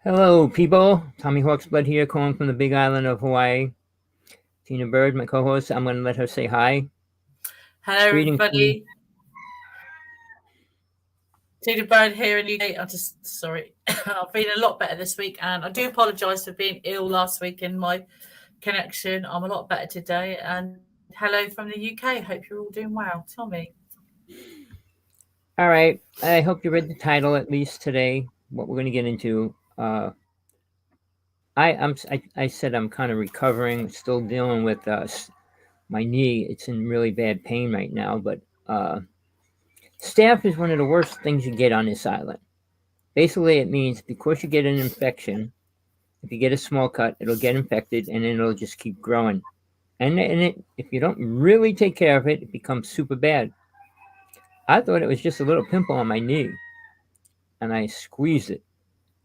Hello, people. Tommy Hawksblood here, calling from the big island of Hawaii. Tina Bird, my co-host. I'm going to let her say hi. Hello, Greetings to you. everybody. Tina Bird here in the UK. I'm just sorry. I've been a lot better this week, and I do apologise for being ill last week in my connection. I'm a lot better today. And hello from the UK. Hope you're all doing well. Tommy. All right. I hope you read the title at least today. What we're going to get into. I said I'm kind of recovering, still dealing with my knee. It's in really bad pain right now. But staph is one of the worst things you get on this island. Basically, it means because you get an infection, if you get a small cut, it'll get infected and then it'll just keep growing. If you don't really take care of it, it becomes super bad. I thought it was just a little pimple on my knee, and I squeezed it,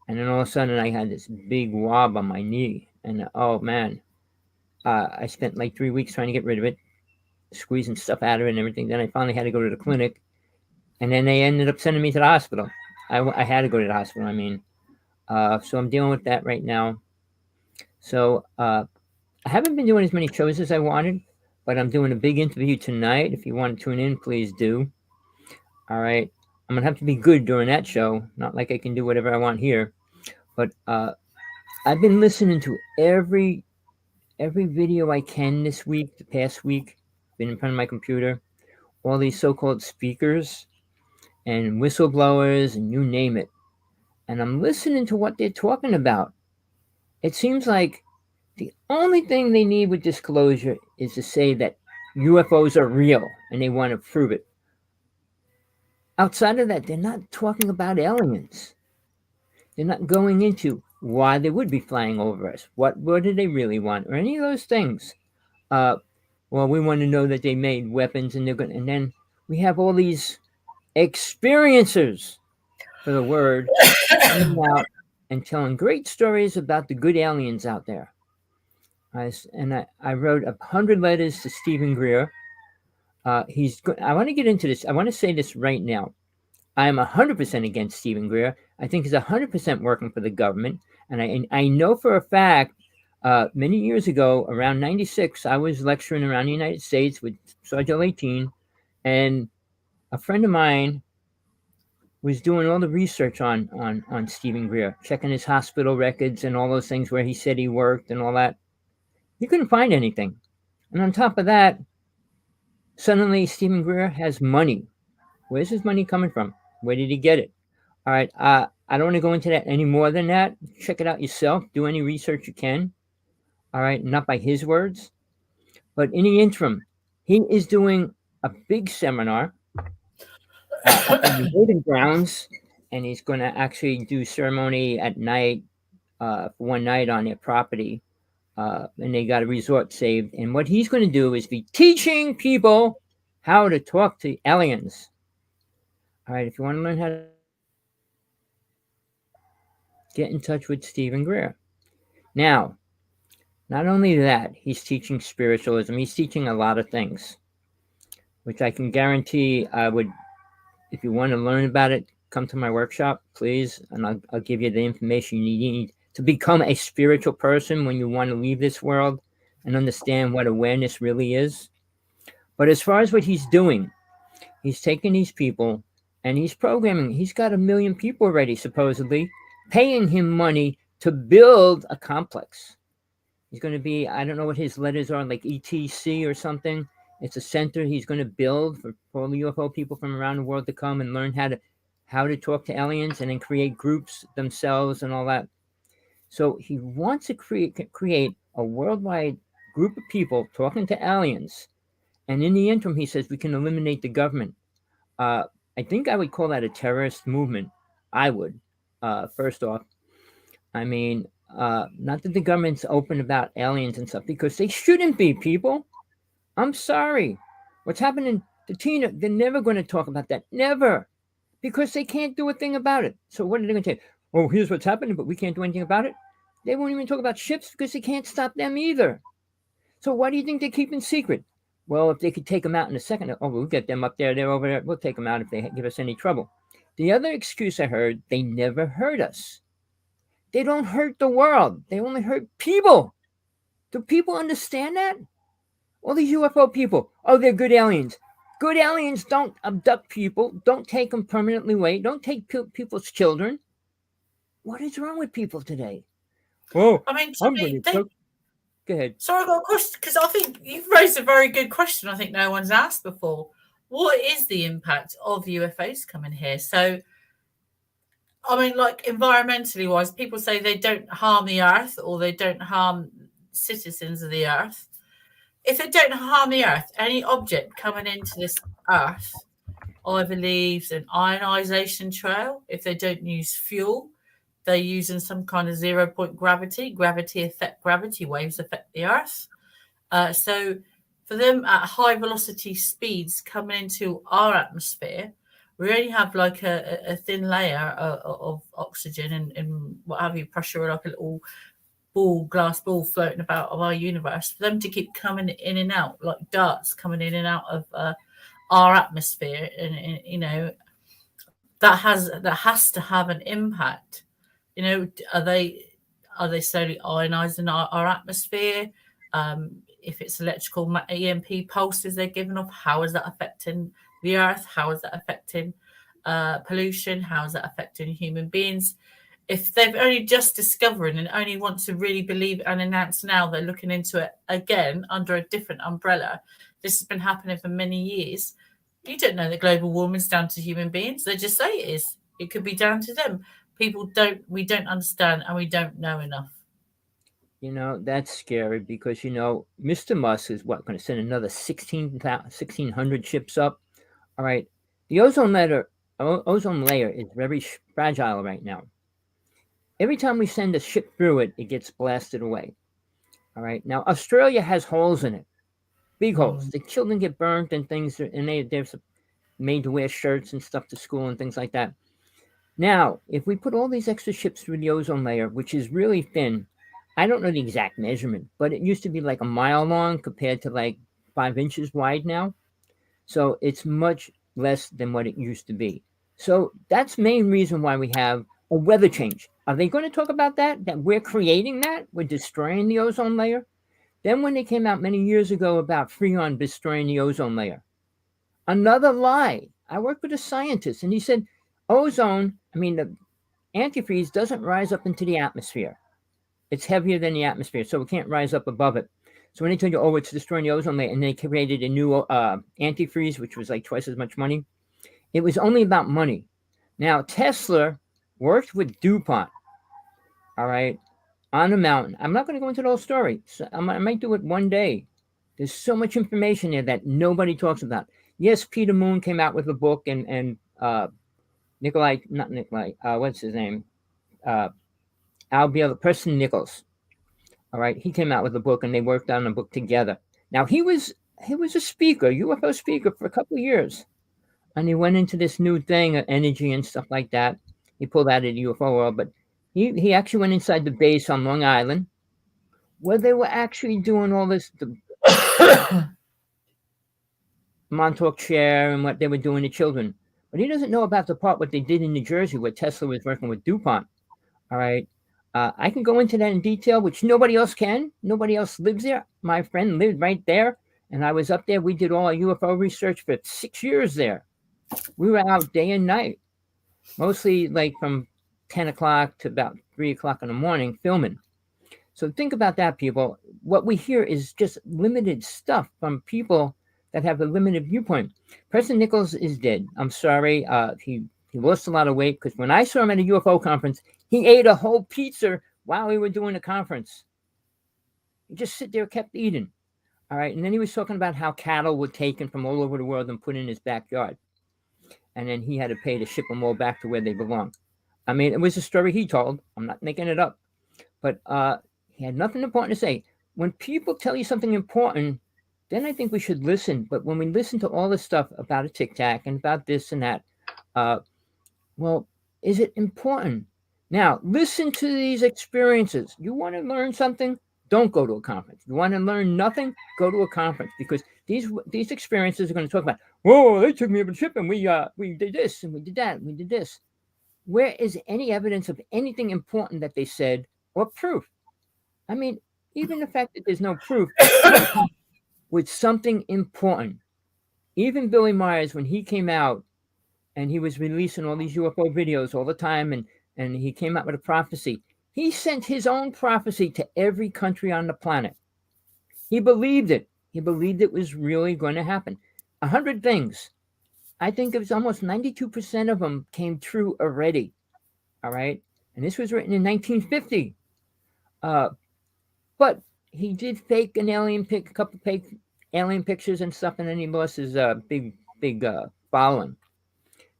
and then all of a sudden I had this big wob on my knee, and oh man, I spent like 3 weeks trying to get rid of it, squeezing stuff out of it and everything. Then I finally had to go to the clinic, and then they ended up sending me to the hospital. I had to go to the hospital. So I'm dealing with that right now. So I haven't been doing as many shows as I wanted, but I'm doing a big interview tonight. If you want to tune in, please do. All right. I'm going to have to be good during that show. Not like I can do whatever I want here. But I've been listening to every video I can this week, the past week. Been in front of my computer. All these so-called speakers and whistleblowers and you name it. And I'm listening to what they're talking about. It seems like the only thing they need with disclosure is to say that UFOs are real and they want to prove it. Outside of that, they're not talking about aliens. They're not going into why they would be flying over us. What do they really want, or any of those things? Uh, well, we want to know that they made weapons, and they're going. And then we have all these experiencers, for the word, coming out and telling great stories about the good aliens out there. I wrote 100 letters to Stephen Greer. I want to get into this. I want to say this right now. I am 100% against Stephen Greer. I think he's 100% working for the government. And I know for a fact, many years ago, around 96, I was lecturing around the United States with Sergeant 18, and a friend of mine was doing all the research on Stephen Greer, checking his hospital records and all those things where he said he worked and all that. He couldn't find anything. And on top of that, suddenly Stephen Greer has money. Where's his money coming from? Where did he get it? All right. I don't want to go into that any more than that. Check it out yourself. Do any research you can. All right. Not by his words. But in the interim, he is doing a big seminar up on the voting grounds, and he's going to actually do ceremony at night, for one night on their property. And they got a resort saved. And what he's going to do is be teaching people how to talk to aliens. All right. If you want to learn how to talk to aliens, get in touch with Stephen Greer. Now, not only that, he's teaching spiritualism. He's teaching a lot of things, which I can guarantee I would, if you want to learn about it, come to my workshop, please, and I'll give you the information you need to become a spiritual person when you want to leave this world and understand what awareness really is. But as far as what he's doing, he's taking these people and he's programming. He's got 1 million people already, supposedly, paying him money to build a complex. He's going to be, I don't know what his letters are, like ETC or something. It's a center he's going to build for all the UFO people from around the world to come and learn how to talk to aliens and then create groups themselves and all that. So he wants to create a worldwide group of people talking to aliens. And in the interim, he says we can eliminate the government. I think I would call that a terrorist movement. I would, first off. I mean, not that the government's open about aliens and stuff, because they shouldn't be, people. I'm sorry. What's happening to Tina, they're never going to talk about that. Never. Because they can't do a thing about it. So what are they going to say? Oh, here's what's happening, but we can't do anything about it? They won't even talk about ships because they can't stop them either. So why do you think they keep in secret? Well, if they could take them out in a second, oh, we'll get them up there, they're over there. We'll take them out if they give us any trouble. The other excuse I heard, they never heard us. They don't hurt the world. They only hurt people. Do people understand that? All these UFO people, oh, they're good aliens. Good aliens don't abduct people, don't take them permanently away, don't take people's children. What is wrong with people today? Oh, I mean, I'm going to they. cook. Go ahead. So I got a question because I think you've raised a very good question. I think no one's asked before. What is the impact of UFOs coming here? So, I mean, like environmentally wise, people say they don't harm the earth or they don't harm citizens of the earth. If they don't harm the earth, any object coming into this earth either leaves an ionization trail. If they don't use fuel, they're using some kind of 0 point gravity. Gravity waves affect the earth. So for them at high velocity speeds coming into our atmosphere, we only have like a thin layer of oxygen and what have you, pressure, like a little glass ball floating about of our universe. For them to keep coming in and out like darts coming in and out of our atmosphere, and you know that has to have an impact. You know, are they slowly ionizing our atmosphere? If it's electrical EMP pulses they're giving off, how is that affecting the earth? How is that affecting pollution? How is that affecting human beings? If they've only just discovered and only want to really believe and announce now they're looking into it again under a different umbrella, this has been happening for many years. You don't know that global warming's down to human beings. They just say it is. It could be down to them. We don't understand and we don't know enough. That's scary because, Mr. Musk is what, going to send another 1,600 ships up? All right. The ozone layer is very fragile right now. Every time we send a ship through it, it gets blasted away. All right. Now, Australia has holes in it, big holes. The children get burnt and things, and they're made to wear shirts and stuff to school and things like that. Now, if we put all these extra ships through the ozone layer, which is really thin, I don't know the exact measurement, but it used to be like a mile long compared to like 5 inches wide now. So it's much less than what it used to be. So that's the main reason why we have a weather change. Are they going to talk about that? That we're creating that? We're destroying the ozone layer? Then when they came out many years ago about Freon destroying the ozone layer, another lie. I worked with a scientist and he said, the antifreeze doesn't rise up into the atmosphere. It's heavier than the atmosphere, so it can't rise up above it. So when they told you, oh, it's destroying the ozone layer, and they created a new antifreeze, which was like twice as much money, it was only about money. Now, Tesla worked with DuPont, all right, on a mountain. I'm not going to go into the whole story. So I might do it one day. There's so much information there that nobody talks about. Yes, Peter Moon came out with a book, and what's his name? Preston Nichols. All right, he came out with a book, and they worked on a book together. Now he was a speaker, UFO speaker, for a couple of years, and he went into this new thing, energy and stuff like that. He pulled out of the UFO world, but he actually went inside the base on Long Island, where they were actually doing all this, the Montauk chair and what they were doing to children. But he doesn't know about the part what they did in New Jersey, where Tesla was working with DuPont. All right. I can go into that in detail, which nobody else can. Nobody else lives there. My friend lived right there, and I was up there. We did all our UFO research for 6 years there. We were out day and night, mostly like from 10 o'clock to about 3 o'clock in the morning filming. So think about that, people. What we hear is just limited stuff from people that have a limited viewpoint. Preston Nichols is dead. I'm sorry. He lost a lot of weight because when I saw him at a UFO conference, he ate a whole pizza while we were doing the conference. He just sit there, kept eating. All right. And then he was talking about how cattle were taken from all over the world and put in his backyard. And then he had to pay to ship them all back to where they belong. I mean, it was a story he told. I'm not making it up. But he had nothing important to say. When people tell you something important, then I think we should listen. But when we listen to all this stuff about a Tic Tac and about this and that, well, is it important? Now, listen to these experiences. You want to learn something? Don't go to a conference. You want to learn nothing? Go to a conference, because these experiences are going to talk about, whoa, they took me up a trip and we did this and we did that and we did this. Where is any evidence of anything important that they said or proof? I mean, even the fact that there's no proof, they come with something important. Even Billy Myers, when he came out and he was releasing all these UFO videos all the time, and he came out with a prophecy, he sent his own prophecy to every country on the planet. He believed it. He believed it was really going to happen. 100 things. I think it was almost 92% of them came true already. All right. And this was written in 1950. Uh, but he did fake an alien pic, a couple fake alien pictures and stuff, and then he lost his big following.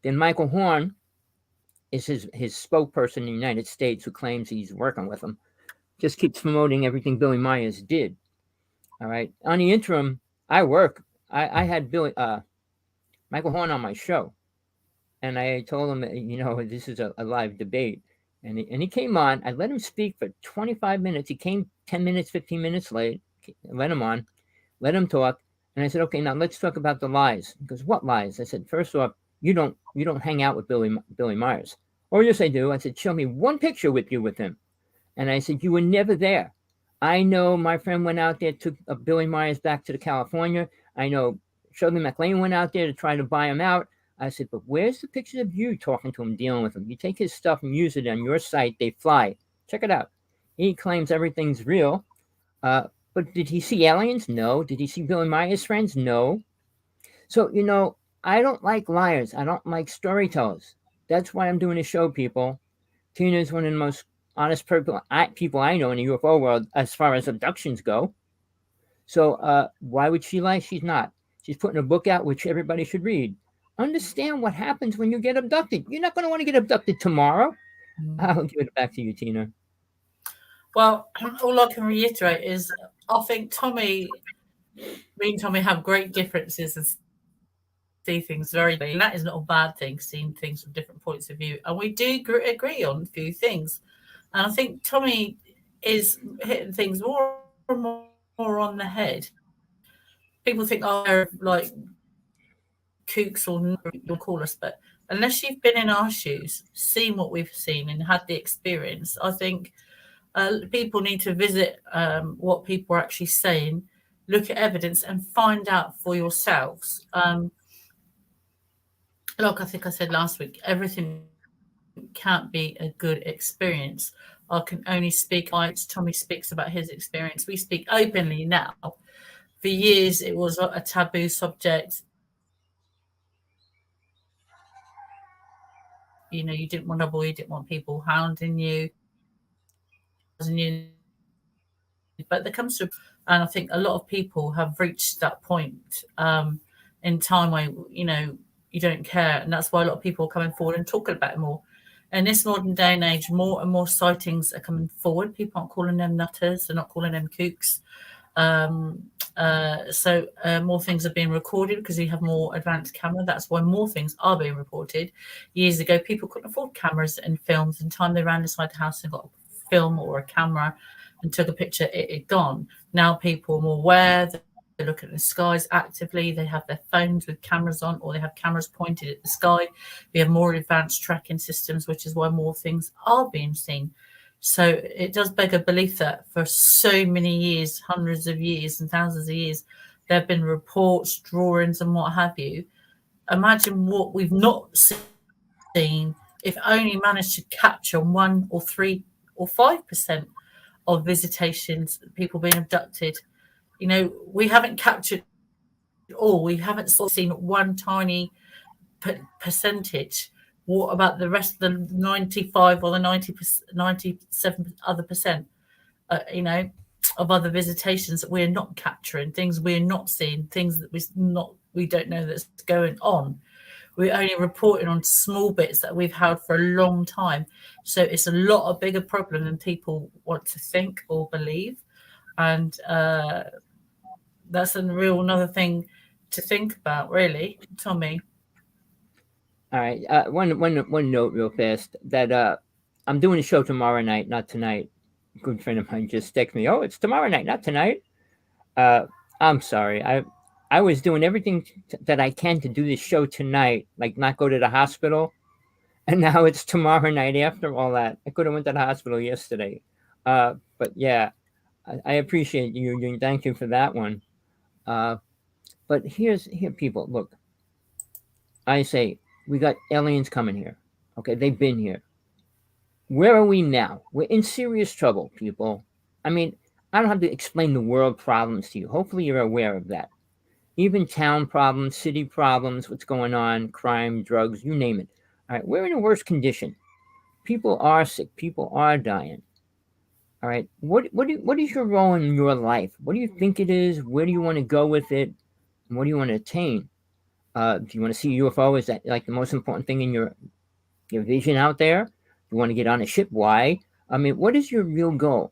Then Michael Horn is his spokesperson in the United States, who claims he's working with him. Just keeps promoting everything Billy Myers did. All right. On the interim, I had Michael Horn on my show, and I told him, this is a live debate. And he came on. I let him speak for 25 minutes. He came 10 minutes, 15 minutes late. Let him on, let him talk. And I said, okay, now let's talk about the lies. He goes, what lies? I said, first off, you don't hang out with Billy Myers. Oh, yes, I do. I said, show me one picture with you with him. And I said, you were never there. I know my friend went out there, took Billy Myers back to California. I know Shirley MacLaine went out there to try to buy him out. I said, but where's the pictures of you talking to him, dealing with him? You take his stuff and use it on your site, they fly. Check it out. He claims everything's real. But did he see aliens? No. Did he see Billy Myers' friends? No. So, I don't like liars. I don't like storytellers. That's why I'm doing a show, people. Tina is one of the most honest people I know in the UFO world as far as abductions go. So why would she lie? She's not. She's putting a book out which everybody should read. Understand what happens when you get abducted. You're not going to want to get abducted tomorrow. I'll give it back to you, Tina. Well, all I can reiterate is I think me and Tommy have great differences and see things very clearly. And that is not a bad thing, seeing things from different points of view. And we do agree on a few things. And I think Tommy is hitting things more and more on the head. People think, oh, they're like kooks or you'll call us, but unless you've been in our shoes, seen what we've seen and had the experience, I think people need to visit what people are actually saying, look at evidence and find out for yourselves. Like I think I said last week, everything can't be a good experience. I can only speak. Tommy speaks about his experience. We speak openly now. For years, it was a taboo subject. You didn't want trouble. You didn't want people hounding you. But there comes to, and I think a lot of people have reached that point in time where you don't care, and that's why a lot of people are coming forward and talking about it more. In this modern day and age, more and more sightings are coming forward. People aren't calling them nutters; they're not calling them kooks. So more things are being recorded because you have more advanced camera. That's why more things are being reported. Years ago, people couldn't afford cameras and films. In time, they ran inside the house and got a film or a camera and took a picture, it had gone. Now people are more aware. They look at the skies actively. They have their phones with cameras on, or they have cameras pointed at the sky. We have more advanced tracking systems, which is why more things are being seen. So it does beg a belief that for so many years, hundreds of years and thousands of years, there have been reports, drawings, and what have you. Imagine what we've not seen, if only managed to capture 1 or 3 or 5% of visitations, people being abducted. We haven't captured all. We haven't seen one tiny percentage. What about the rest of the 95 or the 97 other percent, of other visitations that we're not capturing, things we're not seeing, things that we don't know that's going on. We're only reporting on small bits that we've held for a long time. So it's a lot of bigger problem than people want to think or believe. And that's another thing to think about, really, Tommy. All right. One note real fast that I'm doing a show tomorrow night, not tonight. A good friend of mine just texted me, oh, it's tomorrow night, not tonight. I'm sorry. I was doing everything that I can to do this show tonight, like not go to the hospital. and now it's tomorrow night after all that. I could have went to the hospital yesterday. But yeah, I appreciate you. Thank you for that one. Uh, but here, people. Look, I say we got aliens coming here. Okay, they've been here. Where are we now? We're in serious trouble, people. I mean, I don't have to explain the world problems to you. Hopefully, you're aware of that. Even town problems, city problems, what's going on, crime, drugs, you name it. All right, we're in a worse condition. People are sick. People are dying. All right, what is your role in your life? What do you think it is? Where do you want to go with it? And what do you want to attain? Do you want to see UFO? Is that like the most important thing in your vision out there? You want to get on a ship? Why? I mean, what is your real goal?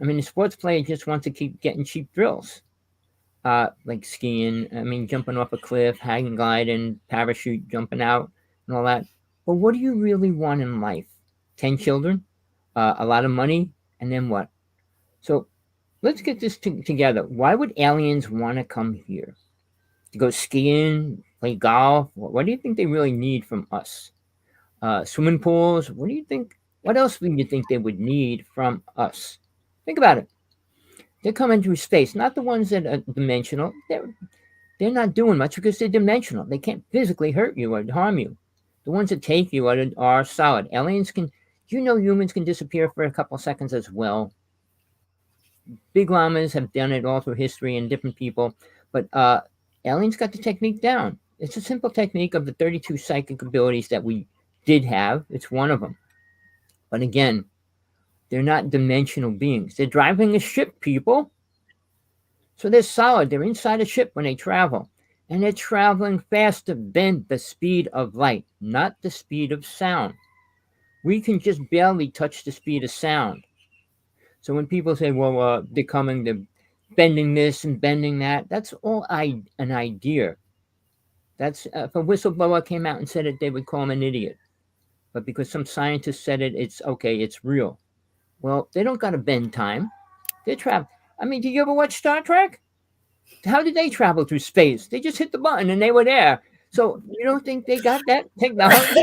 I mean, the sports player just wants to keep getting cheap thrills, like skiing. I mean, jumping off a cliff, hang gliding, parachute jumping out, and all that. But what do you really want in life? 10 children, a lot of money, and then what? So let's get this together. Why would aliens want to come here? To go skiing, play golf? What do you think they really need from us? Swimming pools? What do you think? What else would you think they would need from us? Think about it. They're coming through space, not the ones that are dimensional. They're not doing much because they're dimensional. They can't physically hurt you or harm you. The ones that take you are solid. Aliens can, humans can disappear for a couple seconds as well. Big llamas have done it all through history and different people, but aliens got the technique down. It's a simple technique of the 32 psychic abilities that we did have. It's one of them. But again, they're not dimensional beings. They're driving a ship, people. So they're solid. They're inside a ship when they travel. And they're traveling faster than the speed of light, not the speed of sound. We can just barely touch the speed of sound. So when people say, well, they're coming, they're bending this and bending that, that's all an idea. That's if a whistleblower came out and said it, they would call him an idiot. But because some scientist said it, it's okay, it's real. Well, they don't got to bend time. They travel. I mean, did you ever watch Star Trek? How did they travel through space? They just hit the button and they were there. So you don't think they got that technology?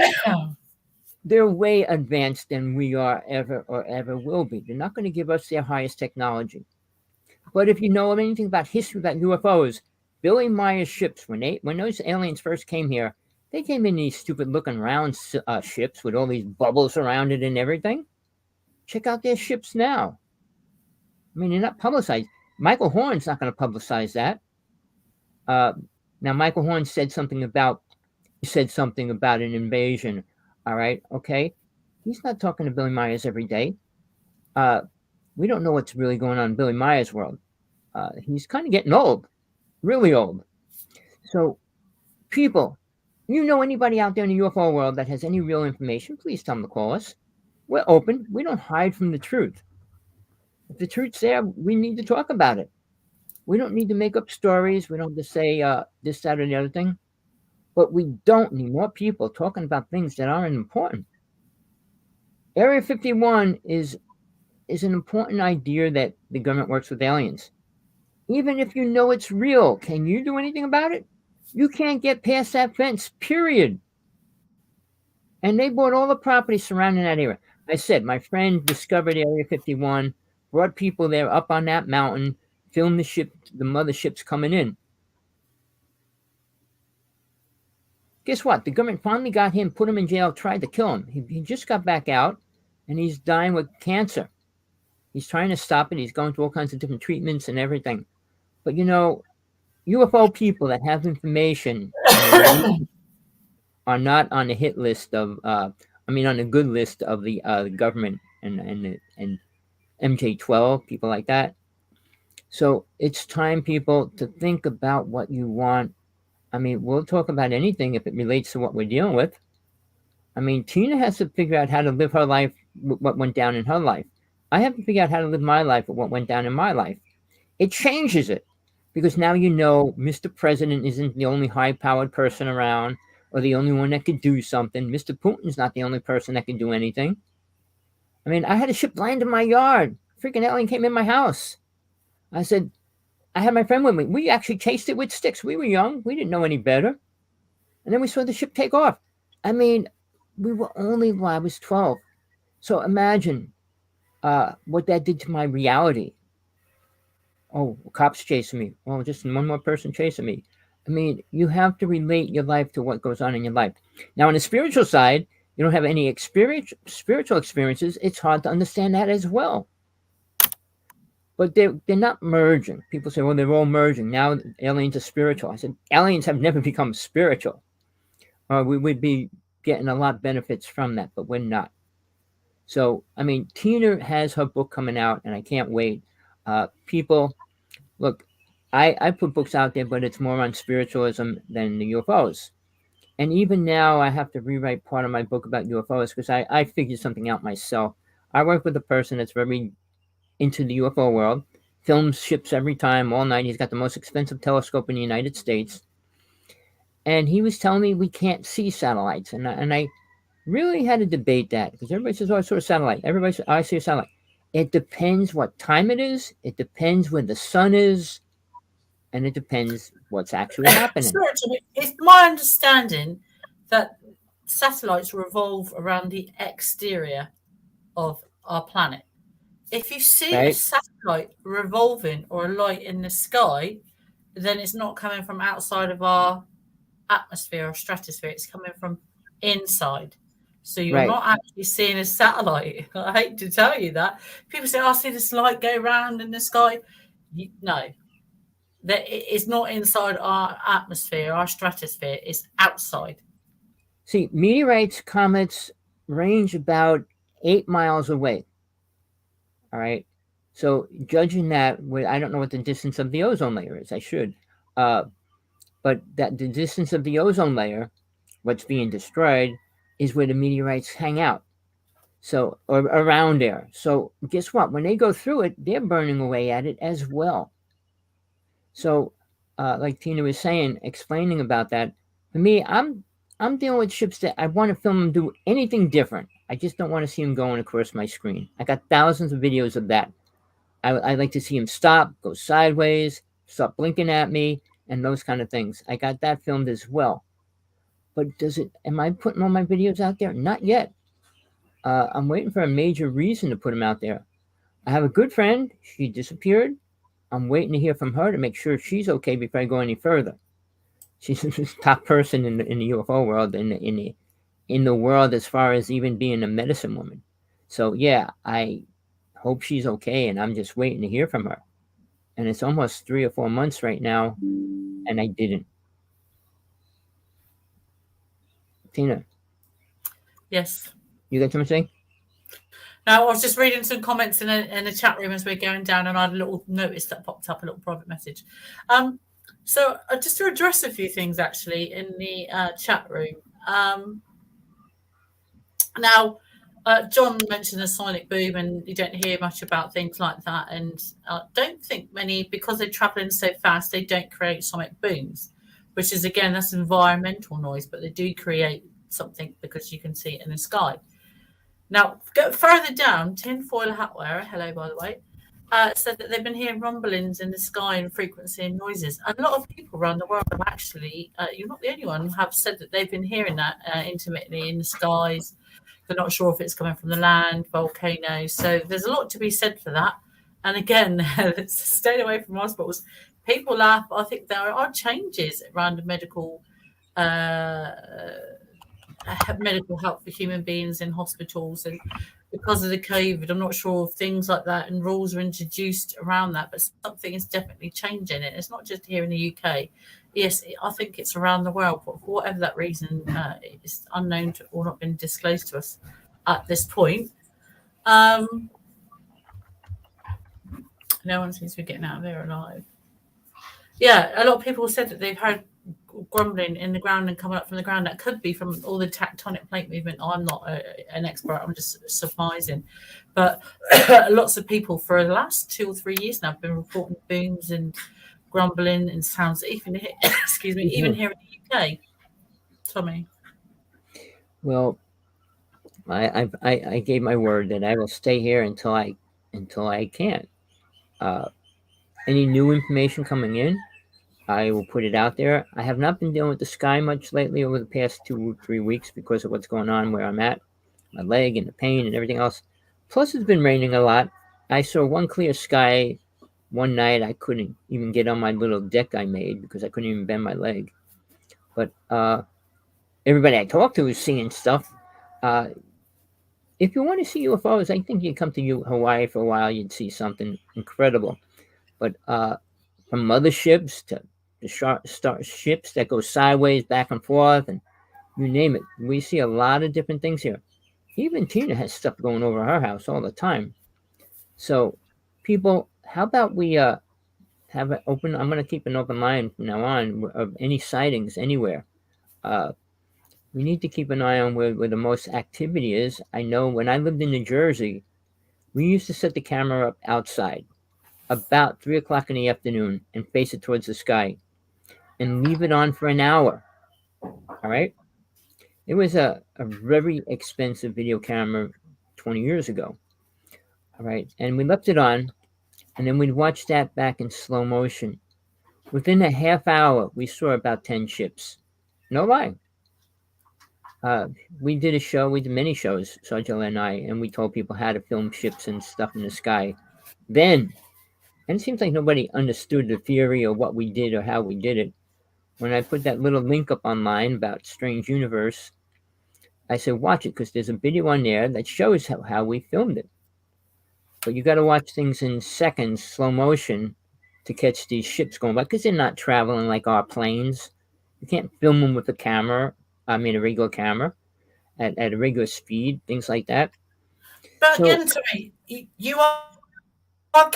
They're way advanced than we are ever will be. They're not going to give us their highest technology. But if you know anything about history about UFOs, Billy Meyer's ships, when those aliens first came here, they came in these stupid looking round ships with all these bubbles around it and everything. Check out their ships now. I mean, they're not publicized. Michael Horn's not going to publicize that. Now, Michael Horn said something about an invasion. All right, okay. He's not talking to Billy Myers every day. We don't know what's really going on in Billy Myers' world. He's kind of getting old, really old. So, people, you know anybody out there in the UFO world that has any real information, please tell them to call us. We're open. We don't hide from the truth. If the truth's there, we need to talk about it. We don't need to make up stories. We don't have to say this, that, or the other thing. But we don't need more people talking about things that aren't important. Area 51 is an important idea that the government works with aliens. Even if you know it's real, can you do anything about it? You can't get past that fence, period. And they bought all the property surrounding that area. I said, my friend discovered Area 51, brought people there up on that mountain, filmed the motherships coming in. Guess what? The government finally got him, put him in jail, tried to kill him. He just got back out, and he's dying with cancer. He's trying to stop it. He's going through all kinds of different treatments and everything. But UFO people that have information are not on the hit list of, on the good list of the government and MJ12, people like that. So it's time, people, to think about what you want. I mean, we'll talk about anything if it relates to what we're dealing with. I mean, Tina has to figure out how to live her life with what went down in her life. I have to figure out how to live my life with what went down in my life. It changes it. Because now Mr. President isn't the only high-powered person around or the only one that could do something. Mr. Putin's not the only person that can do anything. I mean, I had a ship land in my yard. Freaking alien came in my house. I said, I had my friend with me. We actually chased it with sticks. We were young. We didn't know any better. And then we saw the ship take off. I mean, we were only, well, I was 12. So imagine what that did to my reality. Oh, cops chasing me. Oh, just one more person chasing me. I mean, you have to relate your life to what goes on in your life. Now, on the spiritual side, you don't have any spiritual experiences. It's hard to understand that as well. But they're not merging. People say, well, they're all merging. Now aliens are spiritual. I said, aliens have never become spiritual. We would be getting a lot of benefits from that, but we're not. So, I mean, Tina has her book coming out, and I can't wait. People, look, I put books out there, but it's more on spiritualism than the UFOs. And even now, I have to rewrite part of my book about UFOs because I figured something out myself. I work with a person that's very into the UFO world, films ships every time, all night. He's got the most expensive telescope in the United States. And he was telling me we can't see satellites. And I really had to debate that because everybody says, oh, I saw a satellite. Everybody says, oh, I see a satellite. It depends what time it is. It depends where the sun is. And it depends what's actually happening. Spiritually, it's my understanding that satellites revolve around the exterior of our planet. If you see a Right? satellite revolving or a light in the sky, then it's not coming from outside of our atmosphere or stratosphere. It's coming from inside. So you're Right. not actually seeing a satellite. I hate to tell you that. People say, "I see this light go around in the sky." No, that it's not inside our atmosphere, our stratosphere. It's outside. See, meteorites, comets range about 8 miles away. All right. So judging that, I don't know what the distance of the ozone layer is. I should. Uh, but that the distance of the ozone layer, what's being destroyed, is where the meteorites hang out. So, or around there. So guess what? When they go through it, they're burning away at it as well. So, like Tina was saying, explaining about that, for me, I'm dealing with ships that I want to film them do anything different. I just don't want to see them going across my screen. I got thousands of videos of that. I like to see them stop, go sideways, stop blinking at me, and those kind of things. I got that filmed as well. But does it? Am I putting all my videos out there? Not yet. I'm waiting for a major reason to put them out there. I have a good friend. She disappeared. I'm waiting to hear from her to make sure she's okay before I go any further. She's the top person in the UFO world, in the world as far as even being a medicine woman. So yeah, I hope she's okay, and I'm just waiting to hear from her. And it's almost 3 or 4 months right now, and I didn't. Tina, Yes. you got something to say? Now, I was just reading some comments in a chat room as we're going down, and I had a little notice that popped up, a little private message. So just to address a few things actually in the chat room. Now, John mentioned the sonic boom, and you don't hear much about things like that. And I don't think many, because they're traveling so fast, they don't create sonic booms, which is, again, that's environmental noise, but they do create something because you can see it in the sky. Now, go further down, Tinfoil Hat Wearer, hello, by the way, said that they've been hearing rumblings in the sky and frequency and noises. And a lot of people around the world have actually, you're not the only one, have said that they've been hearing that intermittently in the skies. They're not sure if it's coming from the land, volcanoes. So there's a lot to be said for that. And again, staying away from hospitals. People laugh. I think there are changes around medical help for human beings in hospitals, and because of the COVID, I'm not sure if things like that and rules are introduced around that, but something is definitely changing. It. It's not just here in the UK. Yes, I think it's around the world, but for whatever that reason, it's unknown to, or not been disclosed to us at this point. No one seems to be getting out of there alive. Yeah, a lot of people said that they've heard grumbling in the ground and coming up from the ground. That could be from all the tectonic plate movement. I'm not an expert. I'm just surmising. But lots of people for the last 2 or 3 years now have been reporting booms and grumbling and sounds. Even here, excuse me, even here in the UK. Tommy. Well, I gave my word that I will stay here until I can. Any new information coming in, I will put it out there. I have not been dealing with the sky much lately over the past 2 or 3 weeks because of what's going on where I'm at, my leg and the pain and everything else. Plus, it's been raining a lot. I saw one clear sky one night. I couldn't even get on my little deck I made because I couldn't even bend my leg. But everybody I talk to is seeing stuff. Uh, if you want to see UFOs, I think you'd come to Hawaii for a while. You'd see something incredible. But from motherships to the ships that go sideways, back and forth, and you name it, we see a lot of different things here. Even Tina has stuff going over her house all the time. So, people, how about we have an open? I'm going to keep an open line from now on of any sightings anywhere. Uh, we need to keep an eye on where the most activity is. I know when I lived in New Jersey, we used to set the camera up outside about 3 o'clock in the afternoon and face it towards the sky and leave it on for an hour. All right. It was a very expensive video camera 20 years ago. All right. And we left it on and then we'd watch that back in slow motion. Within a half hour, we saw about 10 ships. No lie. Uh, we did a show, we did many shows, Sergio and I, and we told people how to film ships and stuff in the sky. Then, and it seems like nobody understood the theory or what we did or how we did it. When I put that little link up online about Strange Universe, I said, watch it because there's a video on there that shows how we filmed it. But you got to watch things in seconds, slow motion, to catch these ships going by because they're not traveling like our planes. You can't film them with a camera, a regular camera, at a regular speed, things like that. But So, again, Tommy, we are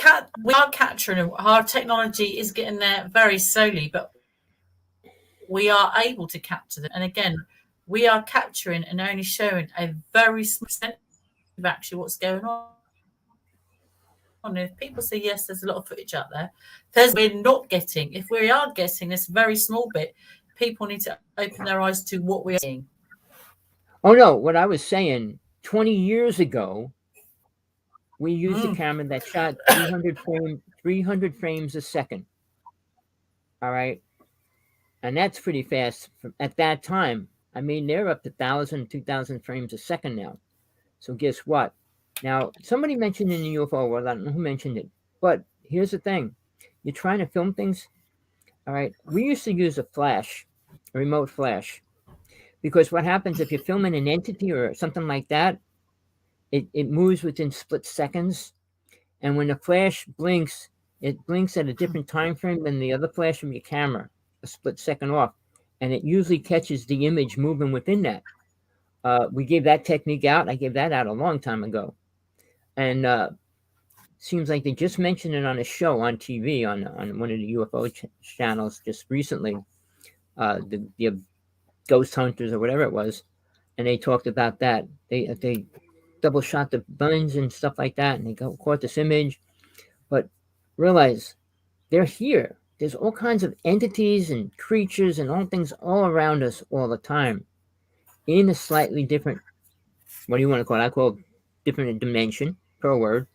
capturing. Our technology is getting there very slowly, but we are able to capture them. And again, we are capturing and only showing a very small percentage of actually what's going on. And if people say yes, there's a lot of footage out there. We're not getting. If we are getting this very small bit, people need to open their eyes to what we are seeing. oh no, what I was saying, 20 years ago, we used a Mm. camera that shot 300 frames a second. All right. And that's pretty fast at that time. I mean, they're up to 1,000, 2,000 frames a second now. So guess what? Now, somebody mentioned in the UFO world, I don't know who mentioned it, but here's the thing. You're trying to film things, all right? We used to use a remote flash, because what happens if you're filming an entity or something like that, it moves within split seconds. And when the flash blinks, it blinks at a different time frame than the other flash from your camera, a split second off. And it usually catches the image moving within that. We gave that technique out. I gave that out a long time ago. And seems like they just mentioned it on a show on TV on one of the UFO channels just recently, the Ghost Hunters or whatever it was, and they talked about that. They double shot the buns and stuff like that, and they caught this image. But realize they're here. There's all kinds of entities and creatures and all things all around us all the time, in a slightly different, what do you want to call it? I call it different dimension per word.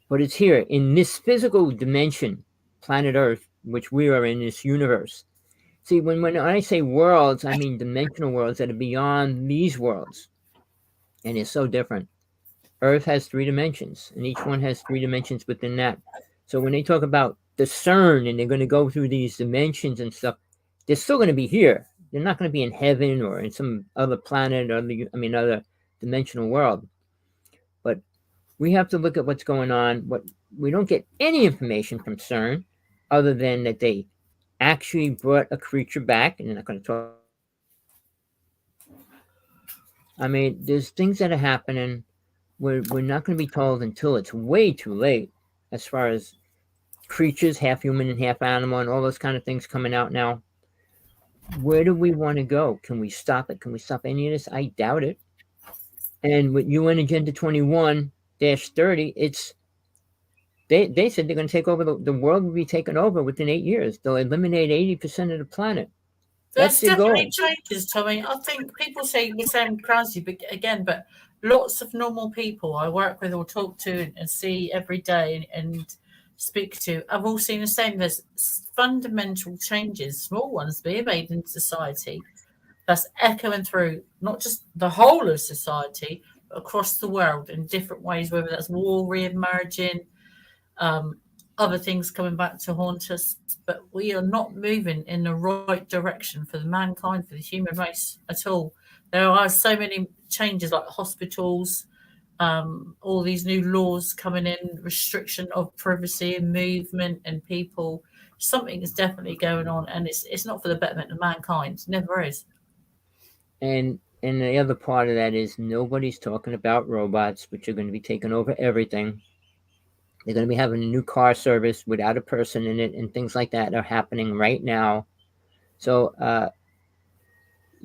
But it's here in this physical dimension, planet Earth, which we are in this universe. See, when I say worlds, I mean dimensional worlds that are beyond these worlds. And it's so different. Earth has 3 dimensions, and each one has 3 dimensions within that. So when they talk about the CERN and they're going to go through these dimensions and stuff, they're still going to be here. They're not going to be in heaven or in some other planet or other dimensional world. But we have to look at what's going on. What we don't get any information from CERN other than that they actually brought a creature back, and they're not going to talk. I mean, there's things that are happening. We're not going to be told until it's way too late, as far as creatures, half human and half animal, and all those kind of things coming out now. Where do we want to go? Can we stop it? Can we stop any of this? I doubt it. And with UN Agenda 21-30, it's they said they're going to take over the world will be taken over within 8 years. They'll eliminate 80% of the planet. That's There's their definitely goal. changes, Tommy. I think people say the same crazy, but again, but lots of normal people I work with or talk to and see every day and speak to have all seen the same. There's fundamental changes, small ones being made in society that's echoing through not just the whole of society, but across the world in different ways, whether that's war re-emerging, um, other things coming back to haunt us. But we are not moving in the right direction for the mankind, for the human race at all. There are so many changes like hospitals, all these new laws coming in, restriction of privacy and movement and people. Something is definitely going on, and it's not for the betterment of mankind. It never is. And the other part of that is nobody's talking about robots, which are going to be taking over everything. They're going to be having a new car service without a person in it, and things like that are happening right now. So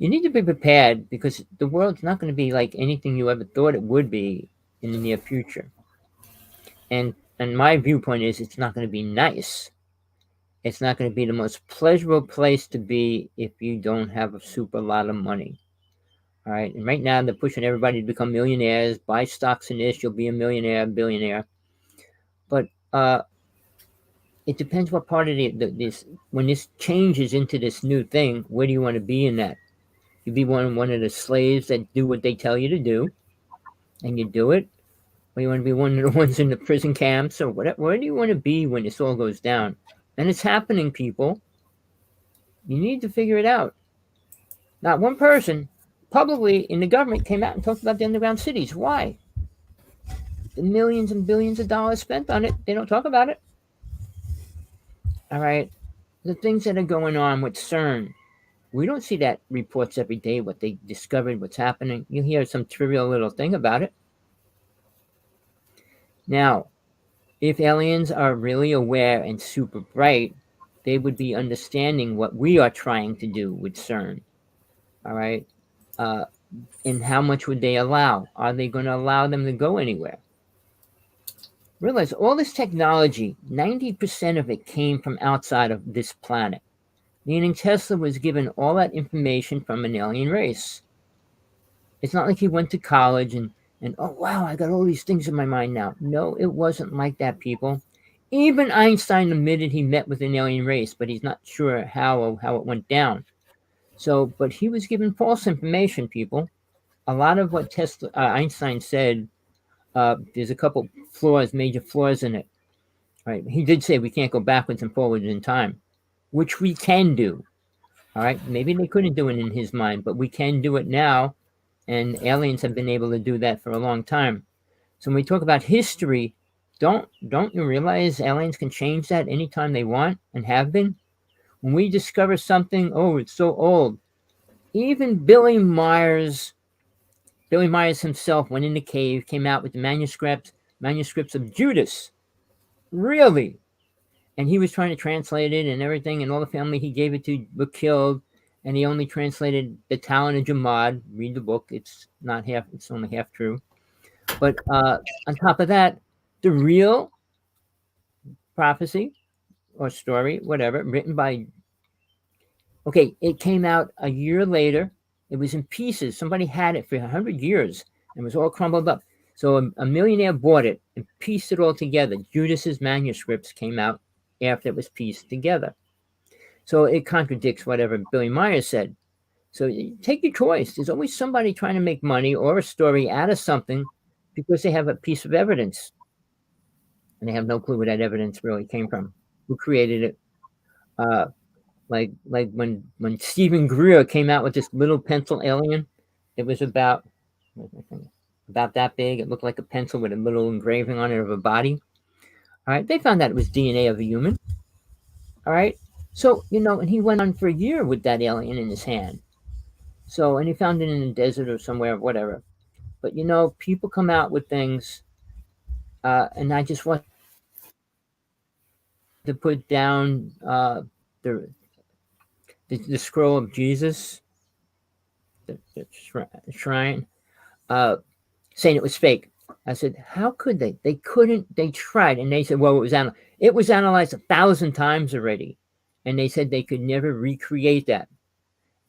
you need to be prepared because the world's not going to be like anything you ever thought it would be in the near future. And my viewpoint is it's not going to be nice. It's not going to be the most pleasurable place to be if you don't have a super lot of money. All right. And right now they're pushing everybody to become millionaires, buy stocks in this, you'll be a millionaire, billionaire. But it depends what part of this, when this changes into this new thing, where do you want to be in that? You be one of the slaves that do what they tell you to do, and you do it, or you want to be one of the ones in the prison camps, or whatever. Where do you want to be when this all goes down? And it's happening, people. You need to figure it out. Not one person publicly in the government came out and talked about the underground cities. Why? The millions and billions of dollars spent on it, they don't talk about it. All right. The things that are going on with CERN, we don't see that reports every day, what they discovered, what's happening. You hear some trivial little thing about it. Now, if aliens are really aware and super bright, they would be understanding what we are trying to do with CERN. All right. And how much would they allow? Are they going to allow them to go anywhere? Realize all this technology, 90% of it came from outside of this planet. Meaning Tesla was given all that information from an alien race. It's not like he went to college and oh wow, I got all these things in my mind now. No, it wasn't like that, people. Even Einstein admitted he met with an alien race, but he's not sure how it went down. So, but he was given false information, people. A lot of what Einstein said, there's a couple flaws, major flaws in it. Right? He did say we can't go backwards and forwards in time, which we can do. All right, maybe they couldn't do it in his mind, but we can do it now, and aliens have been able to do that for a long time. So when we talk about history, don't you realize aliens can change that anytime they want and have been? When we discover something, oh, it's so old. Even Billy Myers himself went in the cave, came out with the manuscripts of Judas. Really? And he was trying to translate it and everything, and all the family he gave it to were killed, and he only translated the Talmud of Jamad. Read the book; it's only half true. But on top of that, the real prophecy or story, whatever, written by, okay, it came out a year later. It was in pieces. Somebody had it for 100 years and it was all crumbled up. So a millionaire bought it and pieced it all together. Judas's manuscripts came out after it was pieced together. So it contradicts whatever Billy Myers said. So take your choice. There's always somebody trying to make money or a story out of something because they have a piece of evidence. And they have no clue where that evidence really came from. Who created it? Like when Stephen Greer came out with this little pencil alien, it was about that big. It looked like a pencil with a little engraving on it of a body. All right, they found that it was DNA of a human. All right, so and he went on for a year with that alien in his hand. So, and he found it in the desert or somewhere, whatever. But people come out with things, and I just want to put down the scroll of Jesus, the shrine, saying it was fake. I said, how could they? They couldn't. They tried, and they said, well, it was analyzed 1,000 times already, and they said they could never recreate that,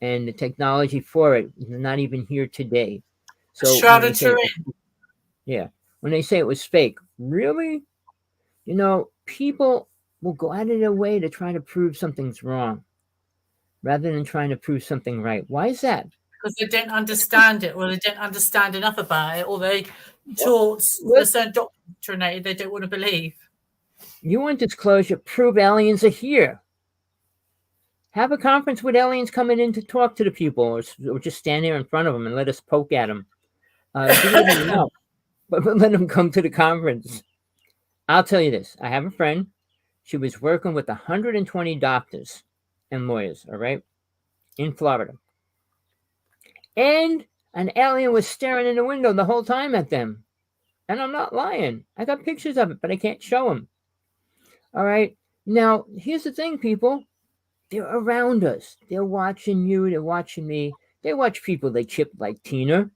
and the technology for it is not even here today. So when they say, when they say it was fake, really, people will go out of their way to try to prove something's wrong rather than trying to prove something right. Why is that? Because they don't understand it, or they don't understand enough about it, or they Well, taught a look, certain doctrinated they don't want to believe. you want disclosure, prove aliens are here. Have a conference with aliens coming in to talk to the people, or just stand there in front of them and let us poke at them. Do whatever you want, but let them come to the conference. I'll tell you this. I have a friend. She was working with 120 doctors and lawyers, all right, in Florida. And an alien was staring in the window the whole time at them. And I'm not lying. I got pictures of it, but I can't show them. All right. Now, here's the thing, people. They're around us. They're watching you. They're watching me. They watch people they chip like Tina.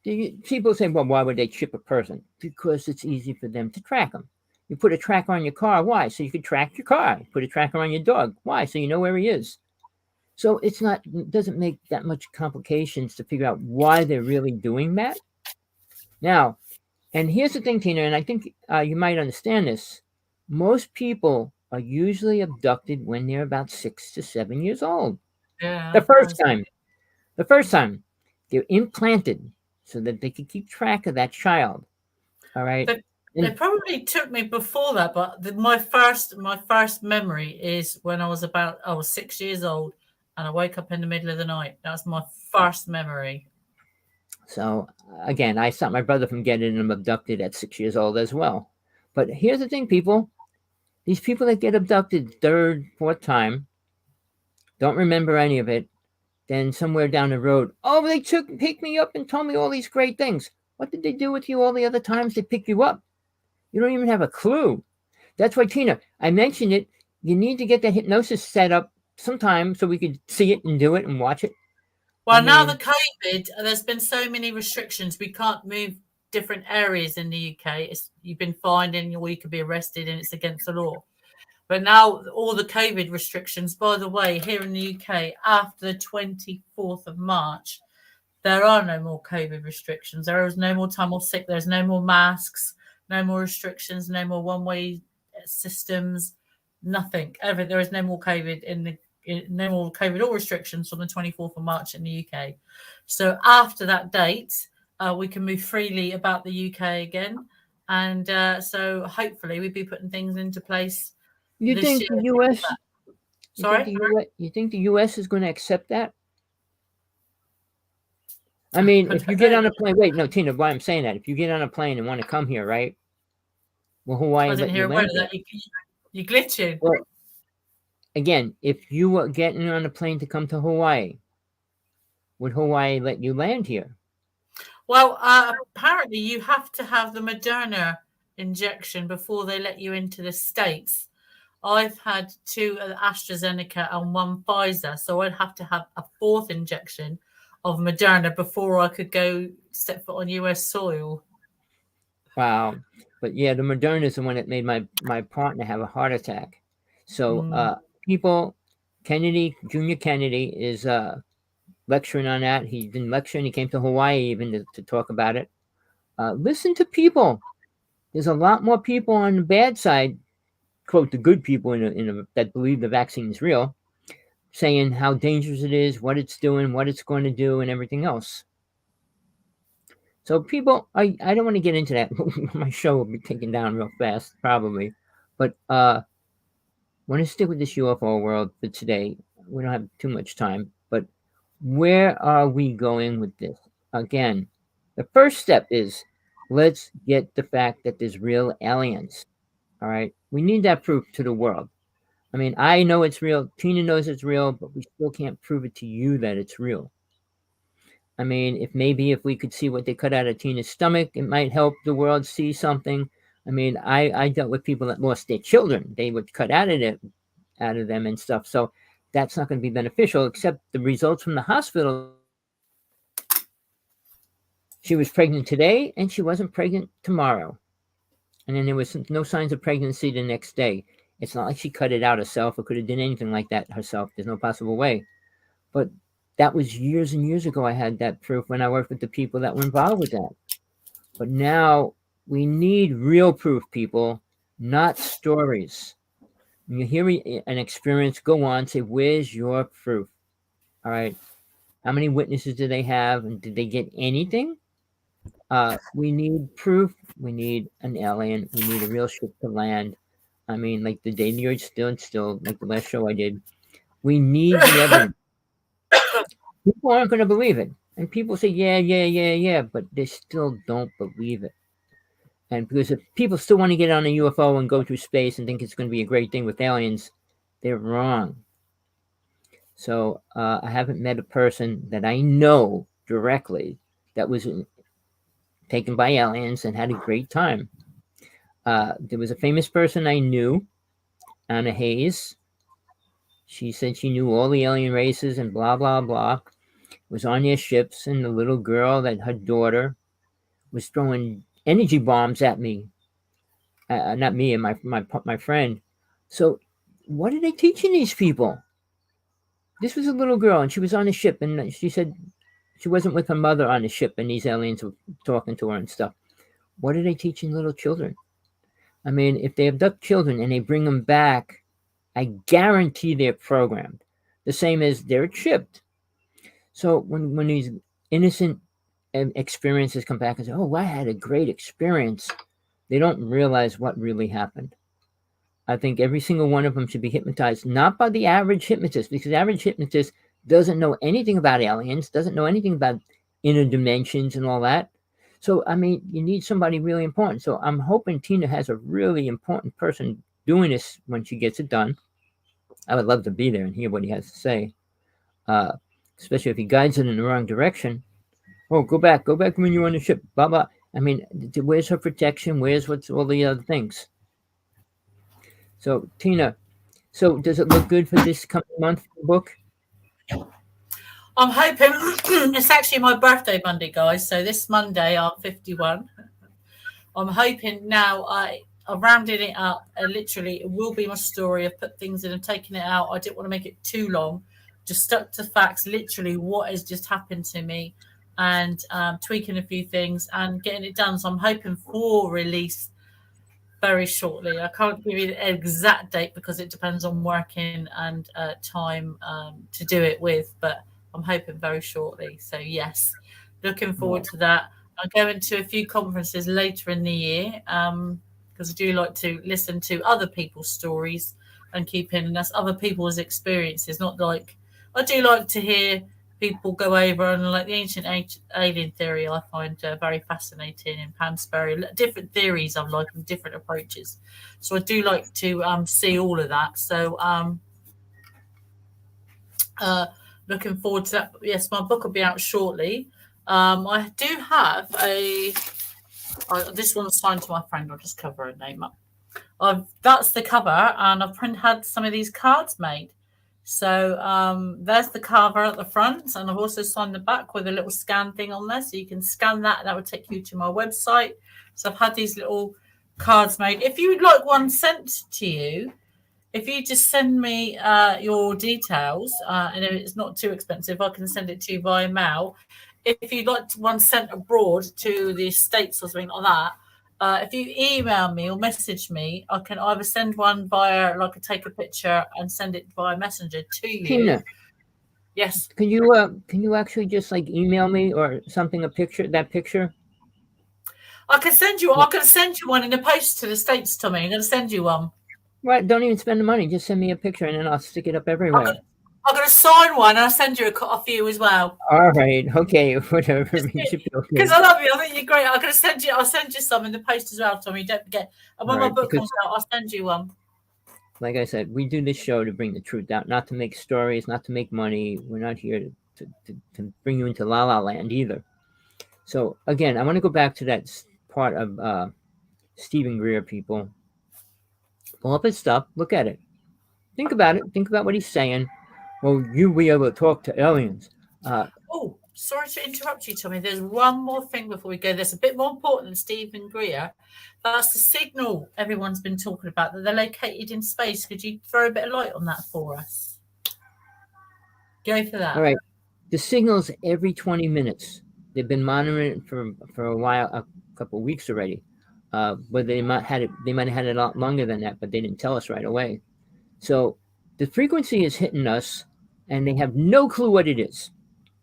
People say, well, why would they chip a person? Because it's easy for them to track them. You put a tracker on your car. Why? So you can track your car. You put a tracker on your dog. Why? So you know where he is. So it doesn't make that much complications to figure out why they're really doing that. Now, and here's the thing, Tina, and I think you might understand this. Most people are usually abducted when they're about 6 to 7 years old. Yeah. The first time, they're implanted so that they can keep track of that child. All right. They probably took me before that, but my first memory is when I was 6 years old, and I woke up in the middle of the night. That's my first memory. So again, I stopped my brother from getting him abducted at 6 years old as well. But here's the thing, people. These people that get abducted third, fourth time don't remember any of it. Then somewhere down the road, oh, they picked me up and told me all these great things. What did they do with you all the other times they picked you up? You don't even have a clue. That's why, Tina, I mentioned it. You need to get the hypnosis set up sometime so we could see it and do it and watch it. Well, now the COVID, there's been so many restrictions. We can't move different areas in the UK. You've been fined or you could be arrested, and it's against the law. But now all the COVID restrictions, by the way, here in the UK, after the 24th of March, there are no more COVID restrictions. There is no more time off sick. There's no more masks, no more restrictions, no more one-way systems, nothing. There is no more COVID no more COVID or restrictions from the 24th of March in the UK. So after that date, we can move freely about the UK again. And so hopefully we'll be putting things into place. You think the U.S. Sorry? You think the U.S. is going to accept that? I mean, if you get on a plane, wait, no, Tina, why I'm saying that, if you get on a plane and want to come here, right? Well, Hawaii let you land. You're glitching. Well, again, if you were getting on a plane to come to Hawaii, would Hawaii let you land here? Well, apparently you have to have the Moderna injection before they let you into the States. I've had 2 AstraZeneca and 1 Pfizer, so I'd have to have a 4th injection of Moderna before I could go step foot on US soil. Wow. But yeah, the Moderna is the one that made my partner have a heart attack. So people, Junior Kennedy is lecturing on that. He's been lecturing. He came to Hawaii even to talk about it. Listen to people. There's a lot more people on the bad side, quote, the good people that believe the vaccine is real, saying how dangerous it is, what it's doing, what it's going to do, and everything else. So people, I don't want to get into that. My show will be taken down real fast, probably. But I want to stick with this UFO world for today. We don't have too much time. But where are we going with this? Again, the first step is let's get the fact that there's real aliens. All right? We need that proof to the world. I mean, I know it's real. Tina knows it's real, but we still can't prove it to you that it's real. I mean, if we could see what they cut out of Tina's stomach, it might help the world see something. I mean, I dealt with people that lost their children. They would cut out of them and stuff. So that's not going to be beneficial, except the results from the hospital. She was pregnant today, and she wasn't pregnant tomorrow. And then there was no signs of pregnancy the next day. It's not like she cut it out herself or could have done anything like that herself. There's no possible way. But that was years and years ago. I had that proof when I worked with the people that were involved with that. But now we need real proof, people, not stories. When you hear an experience, go on, say, where's your proof? All right. How many witnesses do they have? And did they get anything? We need proof. We need an alien. We need a real ship to land. I mean, like the day the Earth stood still, like the last show I did. We need the evidence. People aren't going to believe it. And people say, yeah, yeah, yeah, yeah, but they still don't believe it. And because if people still want to get on a UFO and go through space and think it's going to be a great thing with aliens, they're wrong. So I haven't met a person that I know directly that was taken by aliens and had a great time. There was a famous person I knew, Anna Hayes. She said she knew all the alien races and blah, blah, blah. Was on their ships, and the little girl that her daughter was throwing energy bombs at me. Not me and my friend. So, what are they teaching these people? This was a little girl, and she was on a ship, and she said she wasn't with her mother on the ship, and these aliens were talking to her and stuff. What are they teaching little children? I mean, if they abduct children and they bring them back, I guarantee they're programmed. The same as they're chipped. So when these innocent experiences come back and say, "Oh, I had a great experience," they don't realize what really happened. I think every single one of them should be hypnotized, not by the average hypnotist, because the average hypnotist doesn't know anything about aliens, doesn't know anything about inner dimensions and all that. So, I mean, you need somebody really important. So, I'm hoping Tina has a really important person doing this when she gets it done. I would love to be there and hear what he has to say, uh, especially if he guides it in the wrong direction. Oh, go back when you're on the ship, blah, blah. I mean, where's her protection? Where's what's all the other things? So, Tina, so does it look good for this coming month book? I'm hoping it's actually my birthday Monday, guys. So this Monday, I'm 51. I'm hoping now I'm rounding it up. Literally, it will be my story. I've put things in and taken it out. I didn't want to make it too long. Just stuck to facts, literally what has just happened to me, and tweaking a few things and getting it done. So I'm hoping for release very shortly. I can't give you the exact date because it depends on working and time to do it with, but I'm hoping very shortly. So yes, looking forward to that. I'm going to a few conferences later in the year because I do like to listen to other people's stories and keep in that's other people's experiences. Not like I do like to hear people go over and like the ancient alien theory. I find very fascinating in Pansperry. Different theories I'm like and different approaches. So I do like to see all of that. So looking forward to that. Yes, my book will be out shortly. I do have this one's signed to my friend. I'll just cover her name up. That's the cover, and I've had some of these cards made. So there's the cover at the front, and I've also signed the back with a little scan thing on there, so you can scan that, and that would take you to my website. So I've had these little cards made. If you would like one sent to you, if you just send me your details, and if it's not too expensive, I can send it to you via mail. If you'd like one sent abroad to the States or something like that, if you email me or message me, I can either send one via, like, take a picture and send it via messenger to you. Tina, yes. can you actually just like email me or something that picture? I can send you one in the post to the States, Tommy. I'm going to send you one. Right, don't even spend the money. Just send me a picture and then I'll stick it up everywhere. I'm going to sign one and I'll send you a few as well. All right, okay, whatever. Because I love you. I think you're great. I'll send you some in the post as well, Tommy. Don't forget. And when my book comes out, I'll send you one. Like I said, we do this show to bring the truth out, not to make stories, not to make money. We're not here to bring you into la la land either. So again, I want to go back to that part of Stephen Greer, people. Pull up his stuff, look at it. Think about it. Think about what he's saying. Well, you'll be able to talk to aliens. Oh, sorry to interrupt you, Tommy. There's one more thing before we go. There's a bit more important than Stephen Greer. That's the signal everyone's been talking about, that they're located in space. Could you throw a bit of light on that for us? Go for that. All right. The signals every 20 minutes. They've been monitoring it for a while, a couple of weeks already. But they might have had it a lot longer than that, but they didn't tell us right away. So the frequency is hitting us, and they have no clue what it is.